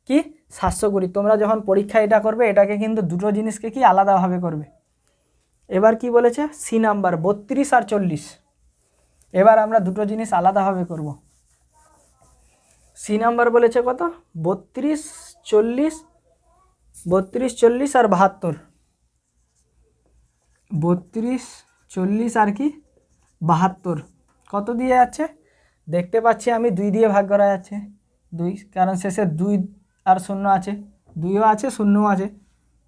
কি 720। তোমরা যখন পরীক্ষা এটা করবে এটাকে কিন্তু দুটো জিনিসকে কি আলাদাভাবে করবে। এবার কি বলেছে সি নাম্বার 32 আর 40, এবার আমরা দুটো জিনিস আলাদাভাবে করব। সি নাম্বার বলেছে কত 32 40, 32 40 আর 72, 32 40 আর কি 72 কত দিয়ে যাচ্ছে, দেখতে পাচ্ছি আমি 2 দিয়ে ভাগ করা যাচ্ছে 2, কারণ শেষে 2 আর 0 আছে, 2ও আছে 0ও আছে।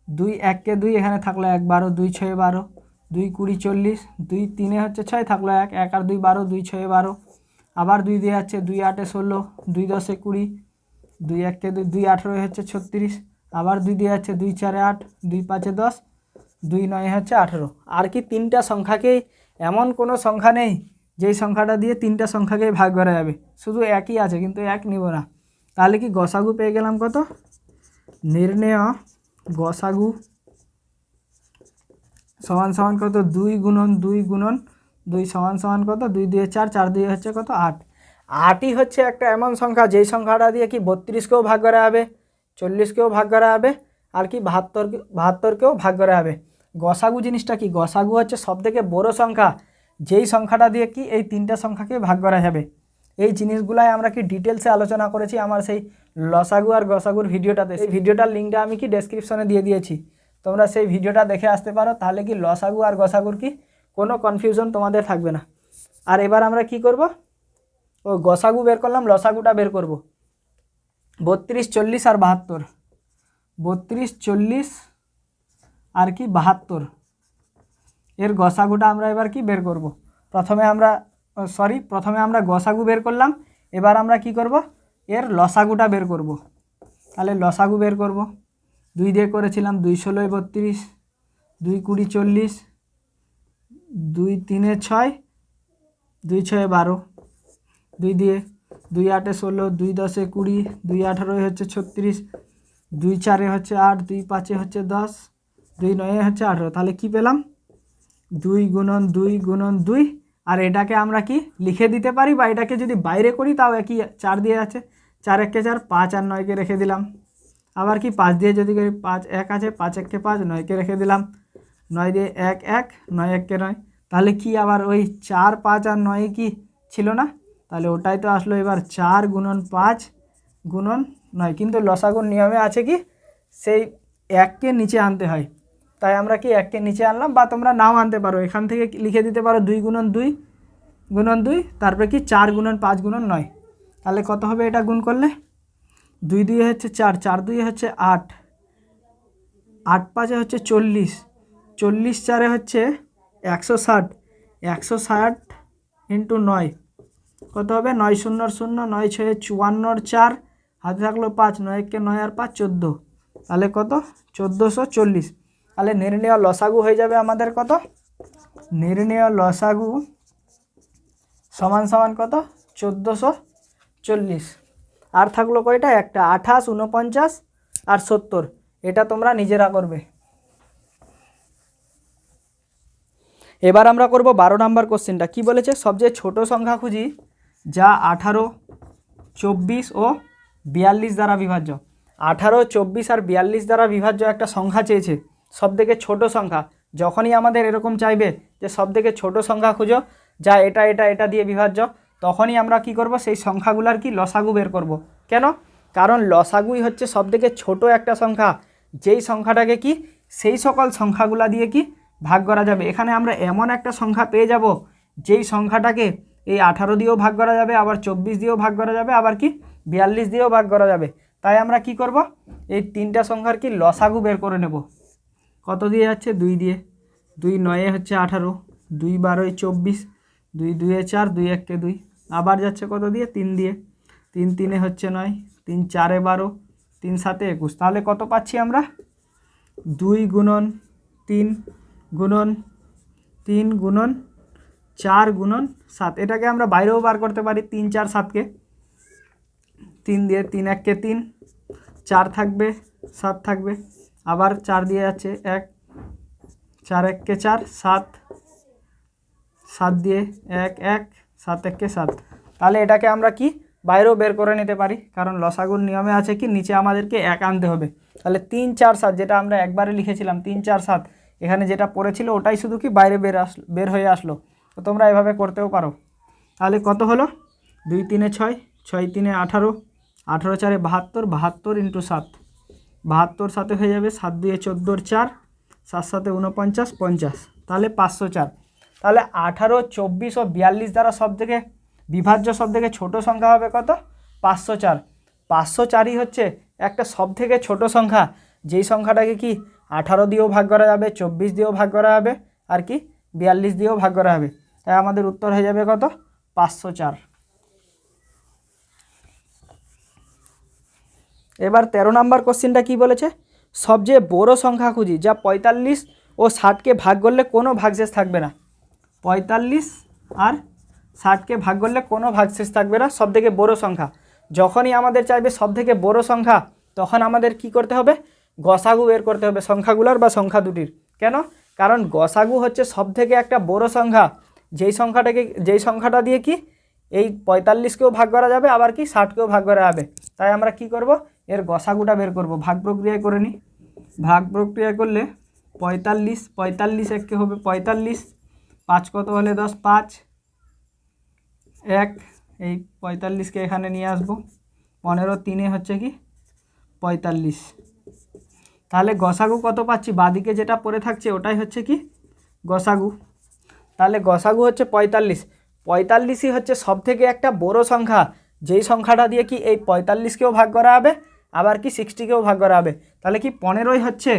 2 1কে 2, এখানে থাকলো 1 12, 2 6 12, 2 20 40, 2 3 হচ্ছে 6 থাকলো 1 1 আর 2 12, 2 6 12, আবার 2 দিয়ে যাচ্ছে 2 8 16, 2 10 20, 2 1কে 2, 2 18 হচ্ছে 36, আবার 2 দিয়ে যাচ্ছে 2 4 8, 2 5 10, 2 9 হচ্ছে 18। আর কি 3টা সংখ্যাকেই এমন কোনো সংখ্যা নেই যেই সংখ্যাটা দিয়ে 3টা সংখ্যাকেই ভাগ করা যাবে, শুধু একই আছে কিন্তু 1 নিব না। তাহলে কি গসাগু পেয়ে গেলাম কত, নির্ণেয় গসাগু সমান সমান কত 2 × 2 × 2 সমান সমান কত 2 2 4, 4 2 হচ্ছে কত 8। 8ই হচ্ছে একটা এমন সংখ্যা যেই সংখ্যাটা দিয়ে কি 32কেও ভাগ করা যাবে, 40কেও ভাগ করা যাবে আর কি 72কেও ভাগ করা যাবে। গসাগু জিনিসটা কি? গসাগু হচ্ছে সবথেকে বড় সংখ্যা, যেই সংখ্যাটা দিয়ে কি এই তিনটা সংখ্যাকে ভাগ করা যাবে। এই জিনিসগুলাই আমরা কি ডিটেলসে আলোচনা করেছি আমার সেই লসাগু আর গসাগুর ভিডিওটাতে। এই ভিডিওটার লিঙ্কটা আমি কি ডেসক্রিপশনে দিয়ে দিয়েছি, তোমরা সেই ভিডিওটা দেখে আসতে পারো, তাহলে কি লসাগু আর গসাগুর কি কোনো কনফিউশন তোমাদের থাকবে না। আর এবার আমরা কি করব, ও গসাগু বের করলাম, লসাগুটা বের করব। 32, 40 আর 72, 32, 40 আর কি 72, এর গসাগুটা আমরা এবার কি বের করব। প্রথমে আমরা গসাগু বের করলাম, এবার আমরা কি করব, এর লসাগুটা বের করব। তাহলে লসাগু বের করব, 2 দিয়ে করেছিলাম, 2 ষোলোয় 32, 2 20 40, 2 3 6, 2 6 12, 2 দিয়ে 2 8 16, 2 10 20, 2 18 হচ্ছে 36, 2 4 হচ্ছে 8, 2 5 হচ্ছে 10, 2 9 হচ্ছে 18। তাহলে কি পেলাম, 2 গুণন 2 গুণন 2। আর এটাকে আমরা কি লিখে দিতে পারি, বা এটাকে যদি বাইরে করি তাও একই, 4 দিয়ে আছে, 4 1 4, 5 আর 9কে রেখে দিলাম। আবার কি 5 দিয়ে যদি করি, 5 1 আছে, 5 1 5, 9কে রেখে দিলাম, 9 দিয়ে 1 1, 9 1 9। তাহলে কি আবার ওই 4 5 আর 9 কি ছিল না, তাহলে ওটাই তো আসলো। এবার 4 গুণন 5 গুণন 9, কিন্তু লসাগুর নিয়মে আছে কি সেই 1কে নিচে আনতে হয়, তাই আমরা কি 1কে নিচে আনলাম, বা তোমরা নাও আনতে পারো, এখান থেকে লিখে দিতে পারো 2 গুণন 2 গুণন 2, তারপরে কি 4 গুণন 5 গুণন 9। তাহলে কত হবে এটা গুণ করলে, 2 2 হচ্ছে 4, 4 2 হচ্ছে 8, 8 5 হচ্ছে 40, 40 4 হচ্ছে 160, 160 ইন্টু 9 কত হবে, 9 0 0, 9 6 54, 4 হাতে থাকলো 5, 9 1 9 আর 5 14, তাহলে কত 1440। তাহলে নির্ণেয় লসাগু হয়ে যাবে আমাদের কত, নির্ণেয় লসাগু সমান সমান কত, 1440। আর থাকলো কয়টা, একটা 28, 49 আর 70। এটা তোমরা নিজেরা করবে। এবার আমরা করব 12 নম্বর কোশ্চেনটা। কি বলেছে, সবচেয়ে ছোট সংখ্যা খুঁজি যা 18, 24 ও 42 দ্বারা বিভাজ্য। 18, 24 আর 42 দ্বারা বিভাজ্য একটা সংখ্যা চেয়েছে, সবথেকে ছোট সংখ্যা। যখনই আমাদের এরকম চাইবে যে সবথেকে ছোট সংখ্যা খুঁজো যা এটা এটা এটা দিয়ে বিভাজ্য, তখনই আমরা কি করব, সেই সংখ্যাগুলোর কি লসাগু বের করব। কেন, কারণ লসাগুই হচ্ছে সবথেকে ছোট একটা সংখ্যা, যেই সংখ্যাটাকে কি সেই সকল সংখ্যাগুলা দিয়ে কি ভাগ করা যাবে। এখানে আমরা এমন একটা সংখ্যা পেয়ে যাব যেই সংখ্যাটাকে এই 18 দিয়েও ভাগ করা যাবে, আবার 24 দিয়েও ভাগ করা যাবে, আবার কি 42 দিয়েও ভাগ করা যাবে। তাই আমরা কি করব, এই তিনটা সংখ্যার কি লসাগু বের করে নেব। কত দিয়ে যাচ্ছে, 2 দিয়ে, 2 9 হচ্ছে 18, 2 12 24, 2 2 4, 2 1 2, আবার যাচ্ছে কত দিয়ে, 3 দিয়ে, 3 3 হচ্ছে 9, 3 4 12, 3 7 21। তাহলে কত পাচ্ছি আমরা, 2 গুণন 3 গুণন 3 গুণন 4 গুণন 7। এটাকে আমরা বাইরেও বার করতে পারি, 3 4 7কে, 3 দিয়ে 3 1 3, 4 থাকবে 7 থাকবে, আবার 4 দিয়ে যাচ্ছে 1, 4 1 4, 7 7 দিয়ে 1 1, 7 1 7। তাহলে এটাকে আমরা কি বাইরেও বের করে নিতে পারি, কারণ লসাগুর নিয়মে আছে কি নিচে আমাদেরকে 1 আনতে হবে। তাহলে 3 4 7 যেটা আমরা একবারে লিখেছিলাম 3 4 7, এখানে যেটা পড়েছিল ওটাই শুধু কি বাইরে বের হয়ে আসলো। তো তোমরা এভাবে করতেও পারো। তাহলে কত হলো, 2 3 6, 6 3 18, 18 4 72, 72 ইন্টু 7, 72 7 হয়ে যাবে, 7 2 14, 4 7 7 49 50, তাহলে 504। তাহলে 18, 24 ও 42 দ্বারা সবথেকে বিভাজ্য সবথেকে ছোট সংখ্যা হবে কত, 504। 504ই হচ্ছে একটা সবথেকে ছোট সংখ্যা, যেই সংখ্যাটাকে কি 18 দিয়েও ভাগ করা যাবে, 24 দিয়েও ভাগ করা যাবে, আর কি 42 দিয়েও ভাগ করা যাবে। তাই আমাদের উত্তর হয়ে যাবে কত, 504। এবার 13 নম্বর কোশ্চেনটা কি বলেছে, সবচেয়ে বড় সংখ্যা খুঁজি যা 45 ও 60কে ভাগ করলে কোনো ভাগশেষ থাকবে না। 45 আর 60কে ভাগ করলে কোনো ভাগশেষ থাকবে না, সবথেকে বড় সংখ্যা। যখনই আমাদের চাইবে সবথেকে বড় সংখ্যা, তখন আমাদের কি করতে হবে, গসাগু বের করতে হবে সংখ্যাগুলোর বা সংখ্যা দুটির। কেন, কারণ গসাগু হচ্ছে সবথেকে একটা বড় সংখ্যা, যেই সংখ্যাটা দিয়ে কি এই 45কেও ভাগ করা যাবে, আবার কি 60কেও ভাগ করা যাবে। তাই আমরা কি করব, এর গসাগুটা বের করব। ভাগ প্রক্রিয়ায় করে নিই। ভাগ প্রক্রিয়া করলে 45, 45 একে হবে 45, 5 কত হলে 10, 5 1, এই 45কে এখানে নিয়ে আসবো। 15 3 হচ্ছে কি 45। তাহলে গসাগু কত পাচ্ছি? বাদিকে যেটা পড়ে থাকছে ওটাই হচ্ছে কি গসাগু। তাহলে গসাগু হচ্ছে 45। 45ই হচ্ছে সবথেকে একটা বড় সংখ্যা, যেই সংখ্যাটা দিয়ে কি এই 45কেও ভাগ করা হবে, আবার কি 60কেও ভাগ করা হবে। তাহলে কি 15ই হচ্ছে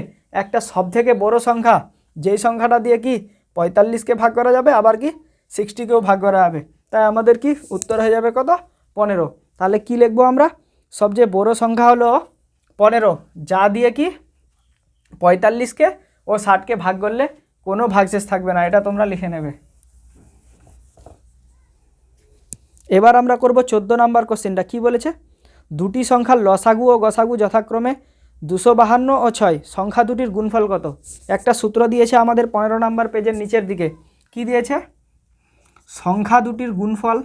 একটা সবথেকে বড় সংখ্যা, যেই সংখ্যাটা দিয়ে কি 45কে ভাগ করা যাবে, আবার কি 60কেও ভাগ করা হবে। তাই আমাদের কি উত্তর হয়ে যাবে কত? 15। তাহলে কি লিখবো আমরা? সবচেয়ে বড় সংখ্যা হলো 15, যা দিয়ে কি 45কে ও 60কে ভাগ করলে কোনো ভাগশেষ থাকবে না। এটা তোমরা লিখে নেবে। এবার আমরা করব 14 নম্বর কোশ্চেনটা। কি বলেছে? দুটি সংখ্যার লসাগু ও গসাগু যথাক্রমে 252 ও 6, সংখ্যা দুটির গুণফল কত? একটা সূত্র দিয়েছে আমাদের 15 নম্বর পেজের নিচের দিকে। কি দিয়েছে? সংখ্যা দুটির গুণফল,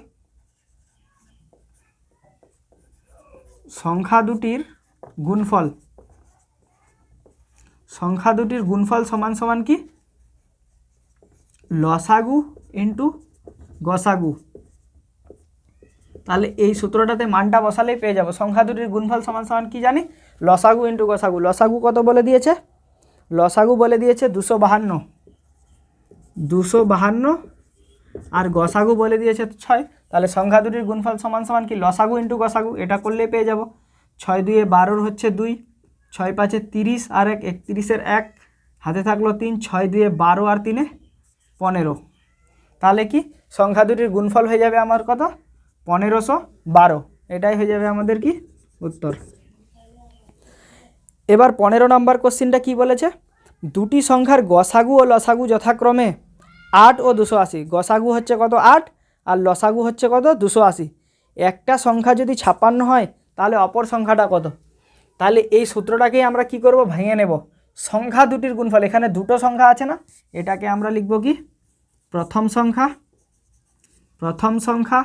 সংখ্যা দুটির গুণফল, সংখ্যা দুটির গুণফল সমান সমান কি লসাগু ইন্টু গসাগু। তাহলে এই সূত্রটাতে মানটা বসালেই পেয়ে যাব। সংখ্যা দুটির গুণফল সমান সমান কি জানি? লসাগু ইন্টু গসাগু। লসাগু কত বলে দিয়েছে? লসাগু বলে দিয়েছে 252, 252, আর গসাগু বলে দিয়েছে 6। তাহলে সংখ্যা দুটির গুণফল সমান সমান কি লসাগু ইন্টু গসাগু। এটা করলেই পেয়ে যাব। 6 2 12 হচ্ছে 2, 6 5 30 আর 1 31, 1 হাতে থাকলো 3, 6 2 12 আর 3 15। তাহলে কি সংখ্যা দুটির গুণফল হয়ে যাবে আমার কত? 1512। এটাই হয়ে যাবে আমাদের কি উত্তর। এবার 15 নম্বর কোশ্চেনটা কি বলেছে? দুটি সংখ্যার গসাগু ও লসাগু যথাক্রমে 8 ও 280। গসাগু হচ্ছে কত? 8, আর লসাগু হচ্ছে কত? 280। একটা সংখ্যা যদি 56 হয় তাহলে অপর সংখ্যাটা কত? তাহলে এই সূত্রটাকেই আমরা কি করব? ভেঙে নেব। সংখ্যা দুটির গুণফল, এখানে দুটো সংখ্যা আছে না, এটাকে আমরা লিখব কি প্রথম সংখ্যা, প্রথম সংখ্যা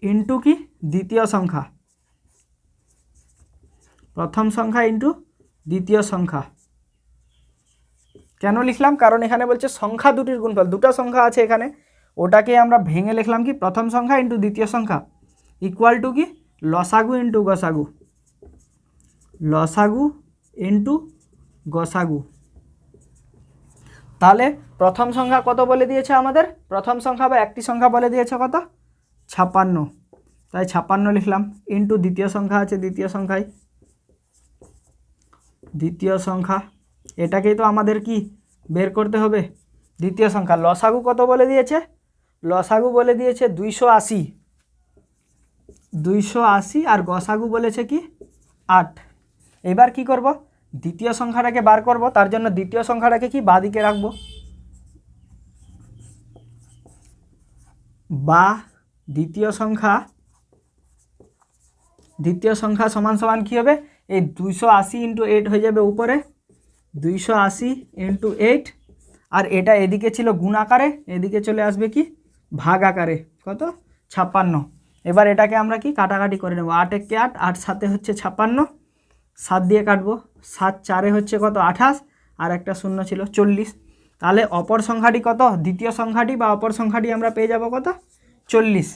ইন্টু কি দ্বিতীয় সংখ্যা, প্রথম সংখ্যা ইন্টু দ্বিতীয় সংখ্যা। কেন লিখলাম? কারণ এখানে বলছে সংখ্যা দুটির গুণফল, দুটো সংখ্যা আছে এখানে, ওটাকে আমরা ভেঙে লিখলাম কি প্রথম সংখ্যা ইন্টু দ্বিতীয় সংখ্যা ইকুয়াল টু কি লসাগু ইন্টু গসাগু, লসাগু ইন্টু গসাগু। তাহলে প্রথম সংখ্যা কত বলে দিয়েছে আমাদের? প্রথম সংখ্যা বা একটি সংখ্যা বলে দিয়েছে কত? 56। তাই 56 লিখলাম, ইন্টু দ্বিতীয় সংখ্যা আছে, দ্বিতীয় সংখ্যায়, দ্বিতীয় সংখ্যা, এটাকেই তো আমাদের কি বের করতে হবে। দ্বিতীয় সংখ্যা লসাগু কত বলে দিয়েছে? লসাগু বলে দিয়েছে 280, 280, আর গসাগু বলেছে কি 8। এবার কি করব? দ্বিতীয় সংখ্যাটাকে বার করব। তার জন্য দ্বিতীয় সংখ্যাটাকে কি বাদিকে রাখবো, বা দ্বিতীয় সংখ্যা, দ্বিতীয় সংখ্যা সমান সমান কী হবে? এই 280 ইন্টু 8 হয়ে যাবে উপরে, 280 ইন্টু 8, আর এটা এদিকে ছিল গুণ আকারে, এদিকে চলে আসবে কি ভাগ আকারে, কত 56। এবার এটাকে আমরা কি কাটাকাটি করে নেব। 8 একে 8, 8 7 হচ্ছে 56, 7 দিয়ে কাটবো, 7 4 হচ্ছে কত 28, আর একটা শূন্য ছিল 40। তাহলে অপর সংখ্যাটি কত? দ্বিতীয় সংখ্যাটি বা অপর সংখ্যাটি আমরা পেয়ে যাব কত? 40।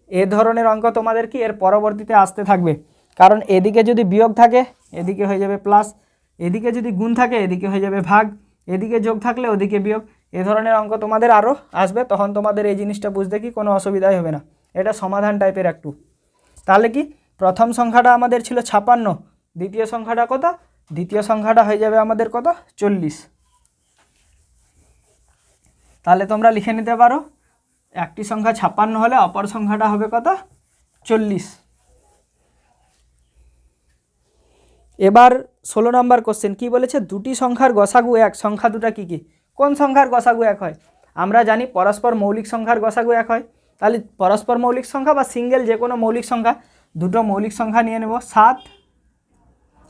এ ধরনের অঙ্ক তোমাদের কি এর পরবর্তীতে আসতে থাকবে, কারণ এদিকে যদি বিয়োগ থাকে এদিকে হয়ে যাবে প্লাস, এদিকে যদি গুণ থাকে এদিকে হয়ে যাবে ভাগ, এদিকে যোগ থাকলে ওদিকে বিয়োগ। এ ধরনের অঙ্ক তোমাদের আরও আসবে, তখন তোমাদের এই জিনিসটা বুঝতে কি কোনো অসুবিধাই হবে না। এটা সমাধান টাইপের একটু। তাহলে কি প্রথম সংখ্যাটা আমাদের ছিল 56, দ্বিতীয় সংখ্যাটা কত? দ্বিতীয় সংখ্যাটা হয়ে যাবে আমাদের কত? 40। তাহলে তোমরা লিখে নিতে পারো, একটি সংখ্যা 56 হলে অপর সংখ্যাটা হবে কত? 40। এবার 16 নম্বর কোশ্চেন কি বলেছে? দুটি সংখ্যার গসাগু 1, সংখ্যা দুটা কি কি? কোন সংখ্যার গসাগু 1 হয়? আমরা জানি পরস্পর মৌলিক সংখ্যার গসাগু 1 হয়। তাহলে পরস্পর মৌলিক সংখ্যা বা সিঙ্গেল যে কোনো মৌলিক সংখ্যা, দুটো মৌলিক সংখ্যা নিয়ে নেব 7,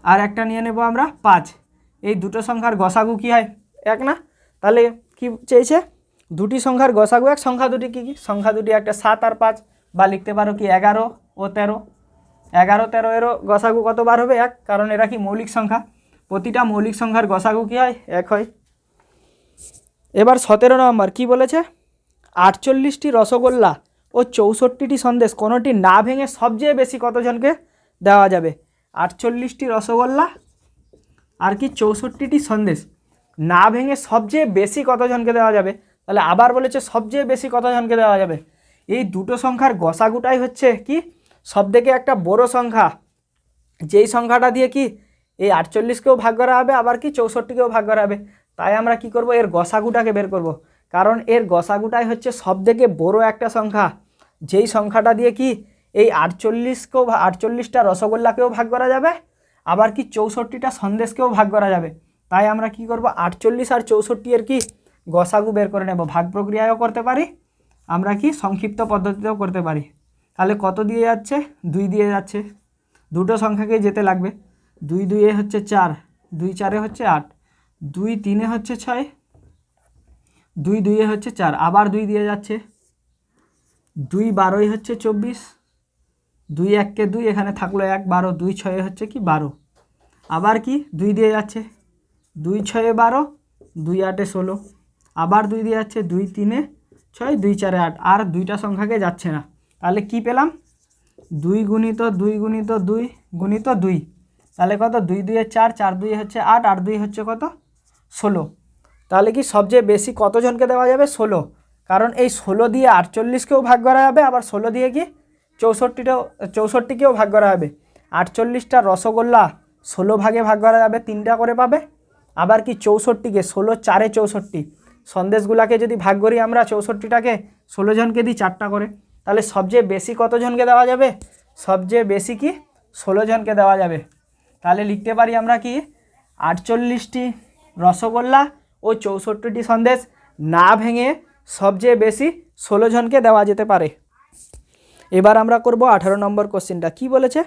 আর একটা নিয়ে নেব আমরা 5। এই দুটো সংখ্যার গসাগু কি হয়? 1 না? তাহলে কি চেয়েছে? দুটি সংখ্যার গসাগু 1, সংখ্যা দুটি কি কি? সংখ্যা দুটি একটা 7 আর 5, বা লিখতে পারো কি 11 ও 13। 11, 13 এরও গসাগু কতবার হবে? 1, কারণ এরা কি মৌলিক সংখ্যা। প্রতিটা মৌলিক সংখ্যার গসাগু কী হয়? 1 হয়। এবার 17 নম্বর কী বলেছে? 48টি রসগোল্লা ও 64টি সন্দেশ কোনোটি না ভেঙে সবচেয়ে বেশি কতজনকে দেওয়া যাবে? 48টি রসগোল্লা আর কি 64টি সন্দেশ না ভেঙে সবচেয়ে বেশি কতজনকে দেওয়া যাবে? তাহলে আবার বলেছে সবচেয়ে বেশি কতজনকে দেওয়া যাবে। এই দুটো সংখ্যার গসাগুটাই হচ্ছে কি সবথেকে একটা বড় সংখ্যা, যেই সংখ্যাটা দিয়ে কি এই 48কেও ভাগ করা হবে, আবার কি 64কেও ভাগ করা হবে। তাই আমরা কি করব? এর গসাগুটাকে বের করব, কারণ এর গসাগুটাই হচ্ছে সবথেকে বড় একটা সংখ্যা, যেই সংখ্যাটা দিয়ে কি এই 48টা রসগোল্লাকেও ভাগ করা যাবে, আবার কি 64টা সন্দেশকেও ভাগ করা যাবে। তাই আমরা কি করব? 48 আর 64 এর কি গসাগু বের করে নেব। ভাগ প্রক্রিয়ায়ও করতে পারি, আমরা কি সংক্ষিপ্ত পদ্ধতিতেও করতে পারি। তাহলে কত দিয়ে যাচ্ছে? 2 দিয়ে যাচ্ছে। দুটো সংখ্যাকে যেতে লাগবে। 2 2 হচ্ছে 4, 2 4 হচ্ছে 8, 2 3 হচ্ছে 6, 2 2 হচ্ছে 4, আবার 2 দিয়ে যাচ্ছে। 2 12 হচ্ছে 24, 2 1 কে 2, এখানে থাকলো 1, 12, 2 6 হচ্ছে কি 12, আবার কি 2 দিয়ে যাচ্ছে। 2 6 12, 2 8 16, আবার 2 দিয়ে যাচ্ছে। 2 3 6, 2 4 8, আর দুইটা সংখ্যাকে যাচ্ছে না। তাহলে কি পেলাম? 2 গুণিত 2 গুণিত 2 গুণিত 2, তাহলে কত? 2 2 4, 4 2 হচ্ছে 8, 8 2 হচ্ছে কত? 16। তাহলে কি সবচেয়ে বেশি কতজনকে দেওয়া যাবে? 16, কারণ এই 16 দিয়ে 48কেও ভাগ করা যাবে, আবার 16 দিয়ে কি 64কেও ভাগ করা হবে। 48টা রসগোল্লা 16 ভাগে ভাগ করা যাবে, 3টা করে পাবে। আবার কি 64কে 16 4 64, সন্দেশগুলাকে যদি ভাগ করি আমরা 64টাকে 16 জনকে দিই 4টা করে, তাহলে সবচেয়ে বেশি কতজনকে দেওয়া যাবে? সবচেয়ে বেশি কি 16 জনকে দেওয়া যাবে। তাহলে লিখতে পারি আমরা কি 48টি রসগোল্লা ও 64টি সন্দেশ না ভেঙে সবচেয়ে বেশি 16 জনকে দেওয়া যেতে পারে। এবার আমরা করব 18 নম্বর কোশ্চেনটা। কি বলেছে?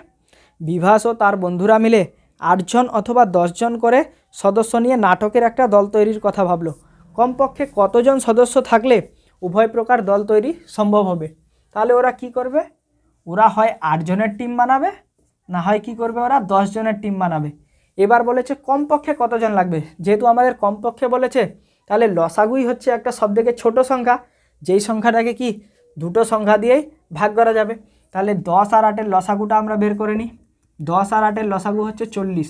বিভাস ও তার বন্ধুরা মিলে 8 জন অথবা 10 জন করে সদস্য নিয়ে নাটকের একটা দল তৈরির কথা ভাবলো। কমপক্ষে কতজন সদস্য থাকলে উভয় প্রকার দল তৈরি সম্ভব হবে? তাহলে ওরা কি করবে? ওরা হয় 8 জনের টিম বানাবে, না হয় কি করবে? ওরা 10 জনের টিম বানাবে। এবার বলেছে কমপক্ষে কতজন লাগবে। যেহেতু আমাদের কমপক্ষে বলেছে, তাহলে লসাগুই হচ্ছে একটা সবথেকে ছোট সংখ্যা, যেই সংখ্যাটাকে কি দুটো সংখ্যা দিয়েই ভাগ করা যাবে। তাহলে 10 আর 8-এর লসাগুটা আমরা বের করে নিই। 10 আর 8-এর লসাগু হচ্ছে 40,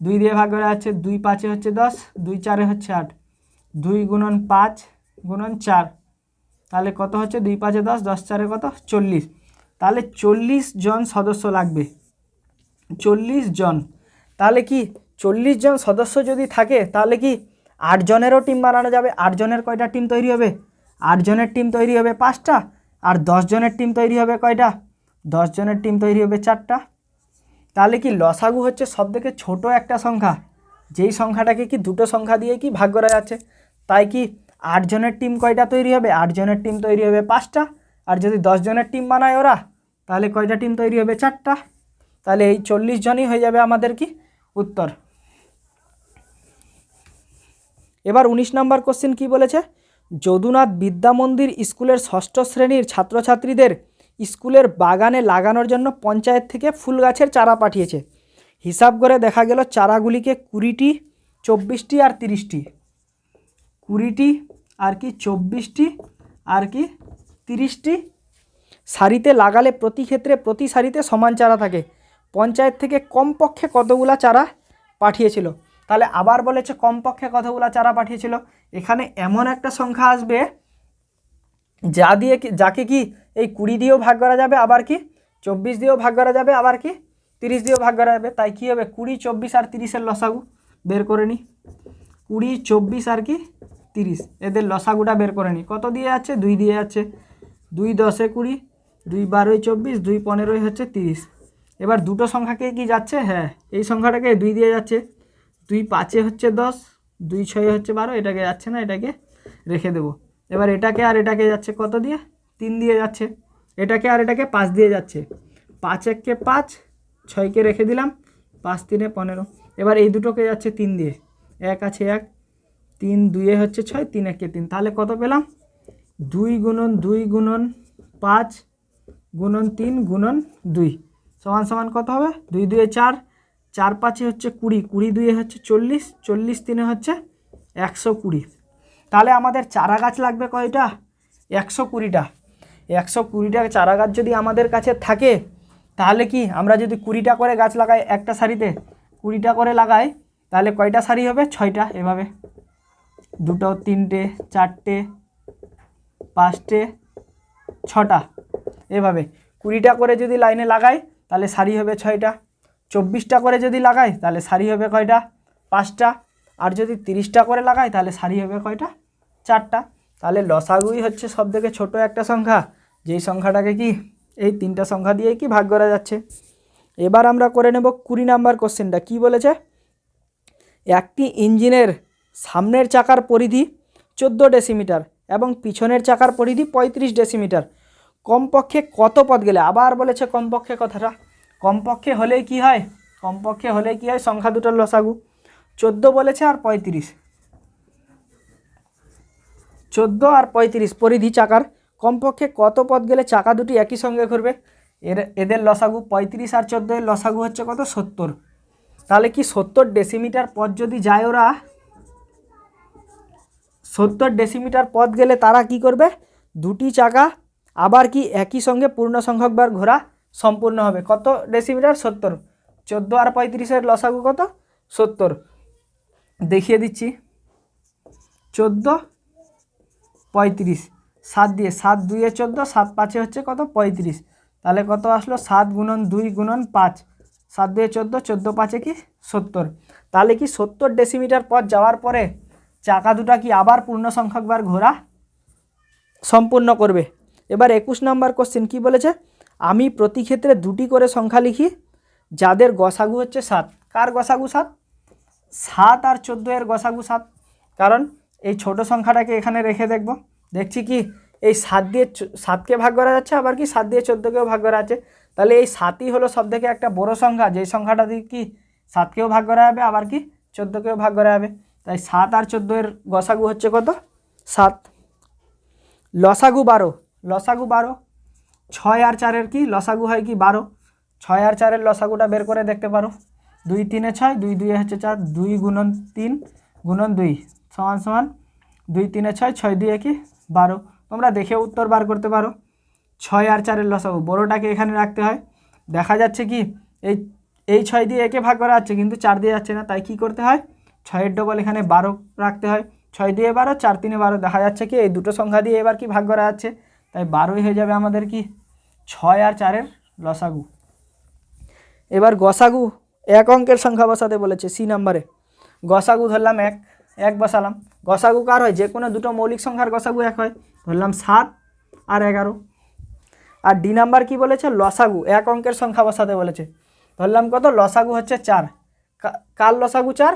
2 দিয়ে ভাগ করা যাচ্ছে। 2 5 হচ্ছে 10, 2 4 হচ্ছে 8, 2 গুণন 5 গুণন 4, তাহলে কত হচ্ছে? 2 5 10, 10 4 কত? 40। তাহলে 40 জন সদস্য লাগবে, 40 জন। তাহলে কি 40 জন সদস্য যদি থাকে, তাহলে কি 8 জনেরও টিম বানানো যাবে। 8 জনের কয়টা টিম তৈরি হবে? 8 জনের টিম তৈরি হবে 5টা, আর 10 জনের টিম তৈরি হবে কয়টা? 10 জনের টিম তৈরি হবে 4টা। তাহলে কি লসাগু হচ্ছে সবথেকে ছোট একটা সংখ্যা, যেই সংখ্যাটাকে কি দুটো সংখ্যা দিয়ে কি ভাগ করা যাচ্ছে। তাই কি 8 জনের টিম কয়টা তৈরি হবে? 8 জনের টিম তৈরি হবে 5টা, আর যদি 10 জনের টিম বানায় ওরা, তাহলে কয়টা টিম তৈরি হবে? 4টা। তাহলে এই 40 জনই হয়ে যাবে আমাদের কি উত্তর। এবার 19 নম্বর কোশ্চেন কি বলেছে? যদুনাথ বিদ্যা মন্দির স্কুলের 6ষ্ঠ শ্রেণীর ছাত্রছাত্রীদের স্কুলের বাগানে লাগানোর জন্য পঞ্চায়েত থেকে ফুল গাছের চারা পাঠিয়েছে। হিসাব করে দেখা গেল চারাগুলিকে 20টি, 24টি আর 30টি, 20টি আর কি 24টি আর কি 30টি সারিতে লাগালে প্রতি ক্ষেত্রে প্রতি সারিতে সমান চারা থাকে। পঞ্চায়েত থেকে কমপক্ষে কতগুলা চারা পাঠিয়েছিল? তাহলে আবার বলেছে কমপক্ষে কতগুলা চারা পাঠিয়েছিল। এখানে এমন একটা সংখ্যা আসবে যাকে কি এই 20 দিয়েও ভাগ করা যাবে, আবার কি 24 দিয়েও ভাগ করা যাবে, আবার কি 30 দিয়েও ভাগ করা যাবে। তাই কি হবে? 20 24 আর 30-এর লসাগু বের করে নিই। 20 24 আর কি 30, এদের লসাগুটা বের করে নিই। কত দিয়ে যাচ্ছে? 2 দিয়ে যাচ্ছে। 2 10 20, 2 12 24, 2 15 হচ্ছে 30। এবার দুটো সংখ্যাকে কি যাচ্ছে? হ্যাঁ, এই সংখ্যাটাকে 2 দিয়ে যাচ্ছে। 2 5 হচ্ছে 10, 2 6 হচ্ছে 12, এটাকে যাচ্ছে না, এটাকে রেখে দেবো। এবার এটাকে আর এটাকে যাচ্ছে কত দিয়ে? 3 দিয়ে যাচ্ছে। এটাকে আর এটাকে 5 দিয়ে যাচ্ছে। 5 1 কে 5, 6কে রেখে দিলাম, 5 3 15। এবার এই দুটোকে যাচ্ছে 3 দিয়ে, 1 আছে 1, 3 2 হচ্ছে 6, 3 1 3। তাহলে কত পেলাম? 2 গুণন 2 গুণন 5 গুণন 3 গুণন 2, সমান সমান কত হবে 2 2 4, 4 5 হচ্ছে 20, 20 2 হচ্ছে 40, 40 3 হচ্ছে 120। তাহলে আমাদের চারা গাছ লাগবে কয়টা 120টা। 120টা চারা গাছ যদি আমাদের কাছে থাকে তাহলে কি আমরা যদি 20টা করে গাছ লাগাই একটা সারিতে 20টা করে লাগাই তাহলে কয়টা সারি হবে 6টা। এভাবে 2 3 4 5 6টা। এভাবে 20টা করে যদি লাইনে লাগাই তাহলে সারি হবে 6টা। 24টা করে যদি লাগাই তাহলে সারি হবে কয়টা 5টা। আর যদি 30টা করে লাগাই তাহলে সারি হবে কয়টা 4টা। তাহলে লসাগুই হচ্ছে সবথেকে ছোট একটা সংখ্যা, যেই সংখ্যাটাকে কি এই 3টা সংখ্যা দিয়েই কি ভাগ করা যাচ্ছে। এবার আমরা করে নেব 20 নাম্বার কোশ্চেনটা। কি বলেছে, একটি ইঞ্জিনের সামনের চাকার পরিধি 14 ডেসিমিটার এবং পিছনের চাকার পরিধি 35 ডেসিমিটার। কমপক্ষে কত পথ গেলে, আবার বলেছে কমপক্ষে কথাটা, কমপক্ষে হলেই কি হয়, কমপক্ষে হলেই কি হয় সংখ্যা দুটোর লসাগু। 14 বলেছে আর 35, 14 আর 35 পরিধি চাকার কমপক্ষে কত পথ গেলে চাকা দুটি একই সঙ্গে ঘুরবে। এদের লসাগু 35 আর 14 এর লসাগু হচ্ছে কত 70। তাহলে কি 70 ডেসিমিটার পথ যদি যায় ওরা, 70 ডেসিমিটার পথ গেলে তারা কি করবে, দুটি চাকা আবার কি একই সঙ্গে পূর্ণ সংখ্যকবার ঘোরা সম্পূর্ণ হবে। কত ডেসিমিটার 70, 14 আর 35 লসাগু কত 70। দেখিয়ে দিচ্ছি 14 35, 7 দিয়ে 7 2 14, 7 5 হচ্ছে কত 35। তাহলে কত আসলো 7 গুণন 2 গুণন 5, 7 2 14, 14 5 কি 70। তাহলে কি 70 ডেসিমিটার পথ যাওয়ার পরে চাকা দুটা কি আবার পূর্ণ সংখ্যকবার ঘোরা সম্পূর্ণ করবে। এবার 21 নাম্বার কোশ্চেন কি বলেছে, আমি প্রতি ক্ষেত্রে দুটি করে সংখ্যা লিখি যাদের গসাগু হচ্ছে 7। কার গসাগু 7, 7 আর 14 এর গসাগু 7। কারণ এই ছোট সংখ্যাটাকে এখানে রেখে দেখছি কি এই 7 দিয়ে 7কে ভাগ করা যাচ্ছে, আবার কি 7 দিয়ে 14কেও ভাগ করা আছে। তাহলে এই 7ই হলো সবথেকে একটা বড় সংখ্যা, যেই সংখ্যাটা দিয়ে কি 7কেও ভাগ করা যাবে আবার কি 14কেও ভাগ করা যাবে। তাই 7 আর 14 এর গসাগু হচ্ছে কত 7। লসাগু 12, লসাগু 12, 6 আর 4 এর কি লসাগু হয় কি 12। 6 আর 4 এর লসাগুটা বের করে দেখতে পারো। 2 3 6, 2 2 হচ্ছে 4, 2 গুণন 3 গুণন 2 সমান সমান 2 3 6, 6 2 কি 12। তোমরা দেখে উত্তর বার করতে পারো। 6 আর 4 এর লসাগু, বড়টাকে এখানে রাখতে হয়। দেখা যাচ্ছে কি এই 6 দিয়ে একে ভাগ করা যাচ্ছে কিন্তু 4 দিয়ে যাচ্ছে না, তাই কি করতে হয় 6 এর ডবল এখানে 12 রাখতে হয়। 6 দিয়ে 12, 4 3 12। দেখা যাচ্ছে কি এই দুটো সংখ্যা দিয়ে এবার কি ভাগ করা যাচ্ছে, তাই 12ই হয়ে যাবে আমাদের কি 6 আর 4 এর লসাগু। এবার গসাগু এক অঙ্কের সংখ্যা বসাতে বলেছে সি নাম্বারে। গসাগু ধরলাম 1, 1 বসালাম। গসাগু কার হয়, যে কোনো দুটো মৌলিক সংখ্যার গসাগু 1 হয়, ধরলাম 7 আর 11। আর ডি নাম্বার কি বলেছে, লসাগু এক অঙ্কের সংখ্যা বসাতে বলেছে। ধরলাম কত, লসাগু হচ্ছে 4। কার লসাগু 4,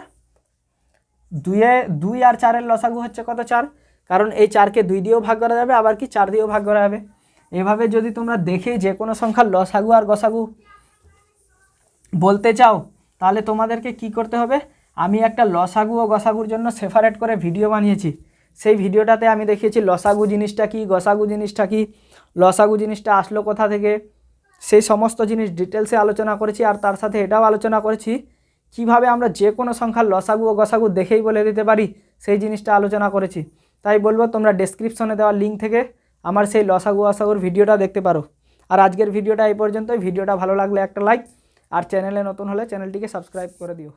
2 আর 4 এর লসাগু হচ্ছে কত 4। কারণ এই 4কে 2 দিয়েও ভাগ করা যাবে আবার কি 4 দিয়েও ভাগ করা যাবে। এভাবে যদি তোমরা দেখে যে কোনো সংখ্যার লসাগু আর গসাগু বলতে চাও তাহলে তোমাদেরকে কি করতে হবে, আমি একটা লসাগু ও গসাগুর জন্য সেপারেট করে ভিডিও বানিয়েছি। সেই ভিডিওটাতে আমি দেখিয়েছি লসাগু জিনিসটা কি, গসাগু জিনিসটা কি, লসাগু জিনিসটা আসলো কোথা থেকে, সেই সমস্ত জিনিস ডিটেলসে আলোচনা করেছি। আর তার সাথে এটাও আলোচনা করেছি কিভাবে আমরা যে কোনো সংখ্যার লসাগু ও গসাগু দেখেই বলে দিতে পারি, সেই জিনিসটা আলোচনা করেছি। তাই বলবো তোমরা ডেসক্রিপশনে দেওয়া লিঙ্ক থেকে আমার সেই লসাগু গসাগুর ভিডিওটা দেখতে পারো। আর আজকের ভিডিওটা এই পর্যন্তই। ভিডিওটা ভালো লাগলে একটা লাইক, আর চ্যানেলে নতুন হলে চ্যানেলটিকে সাবস্ক্রাইব করে দিও।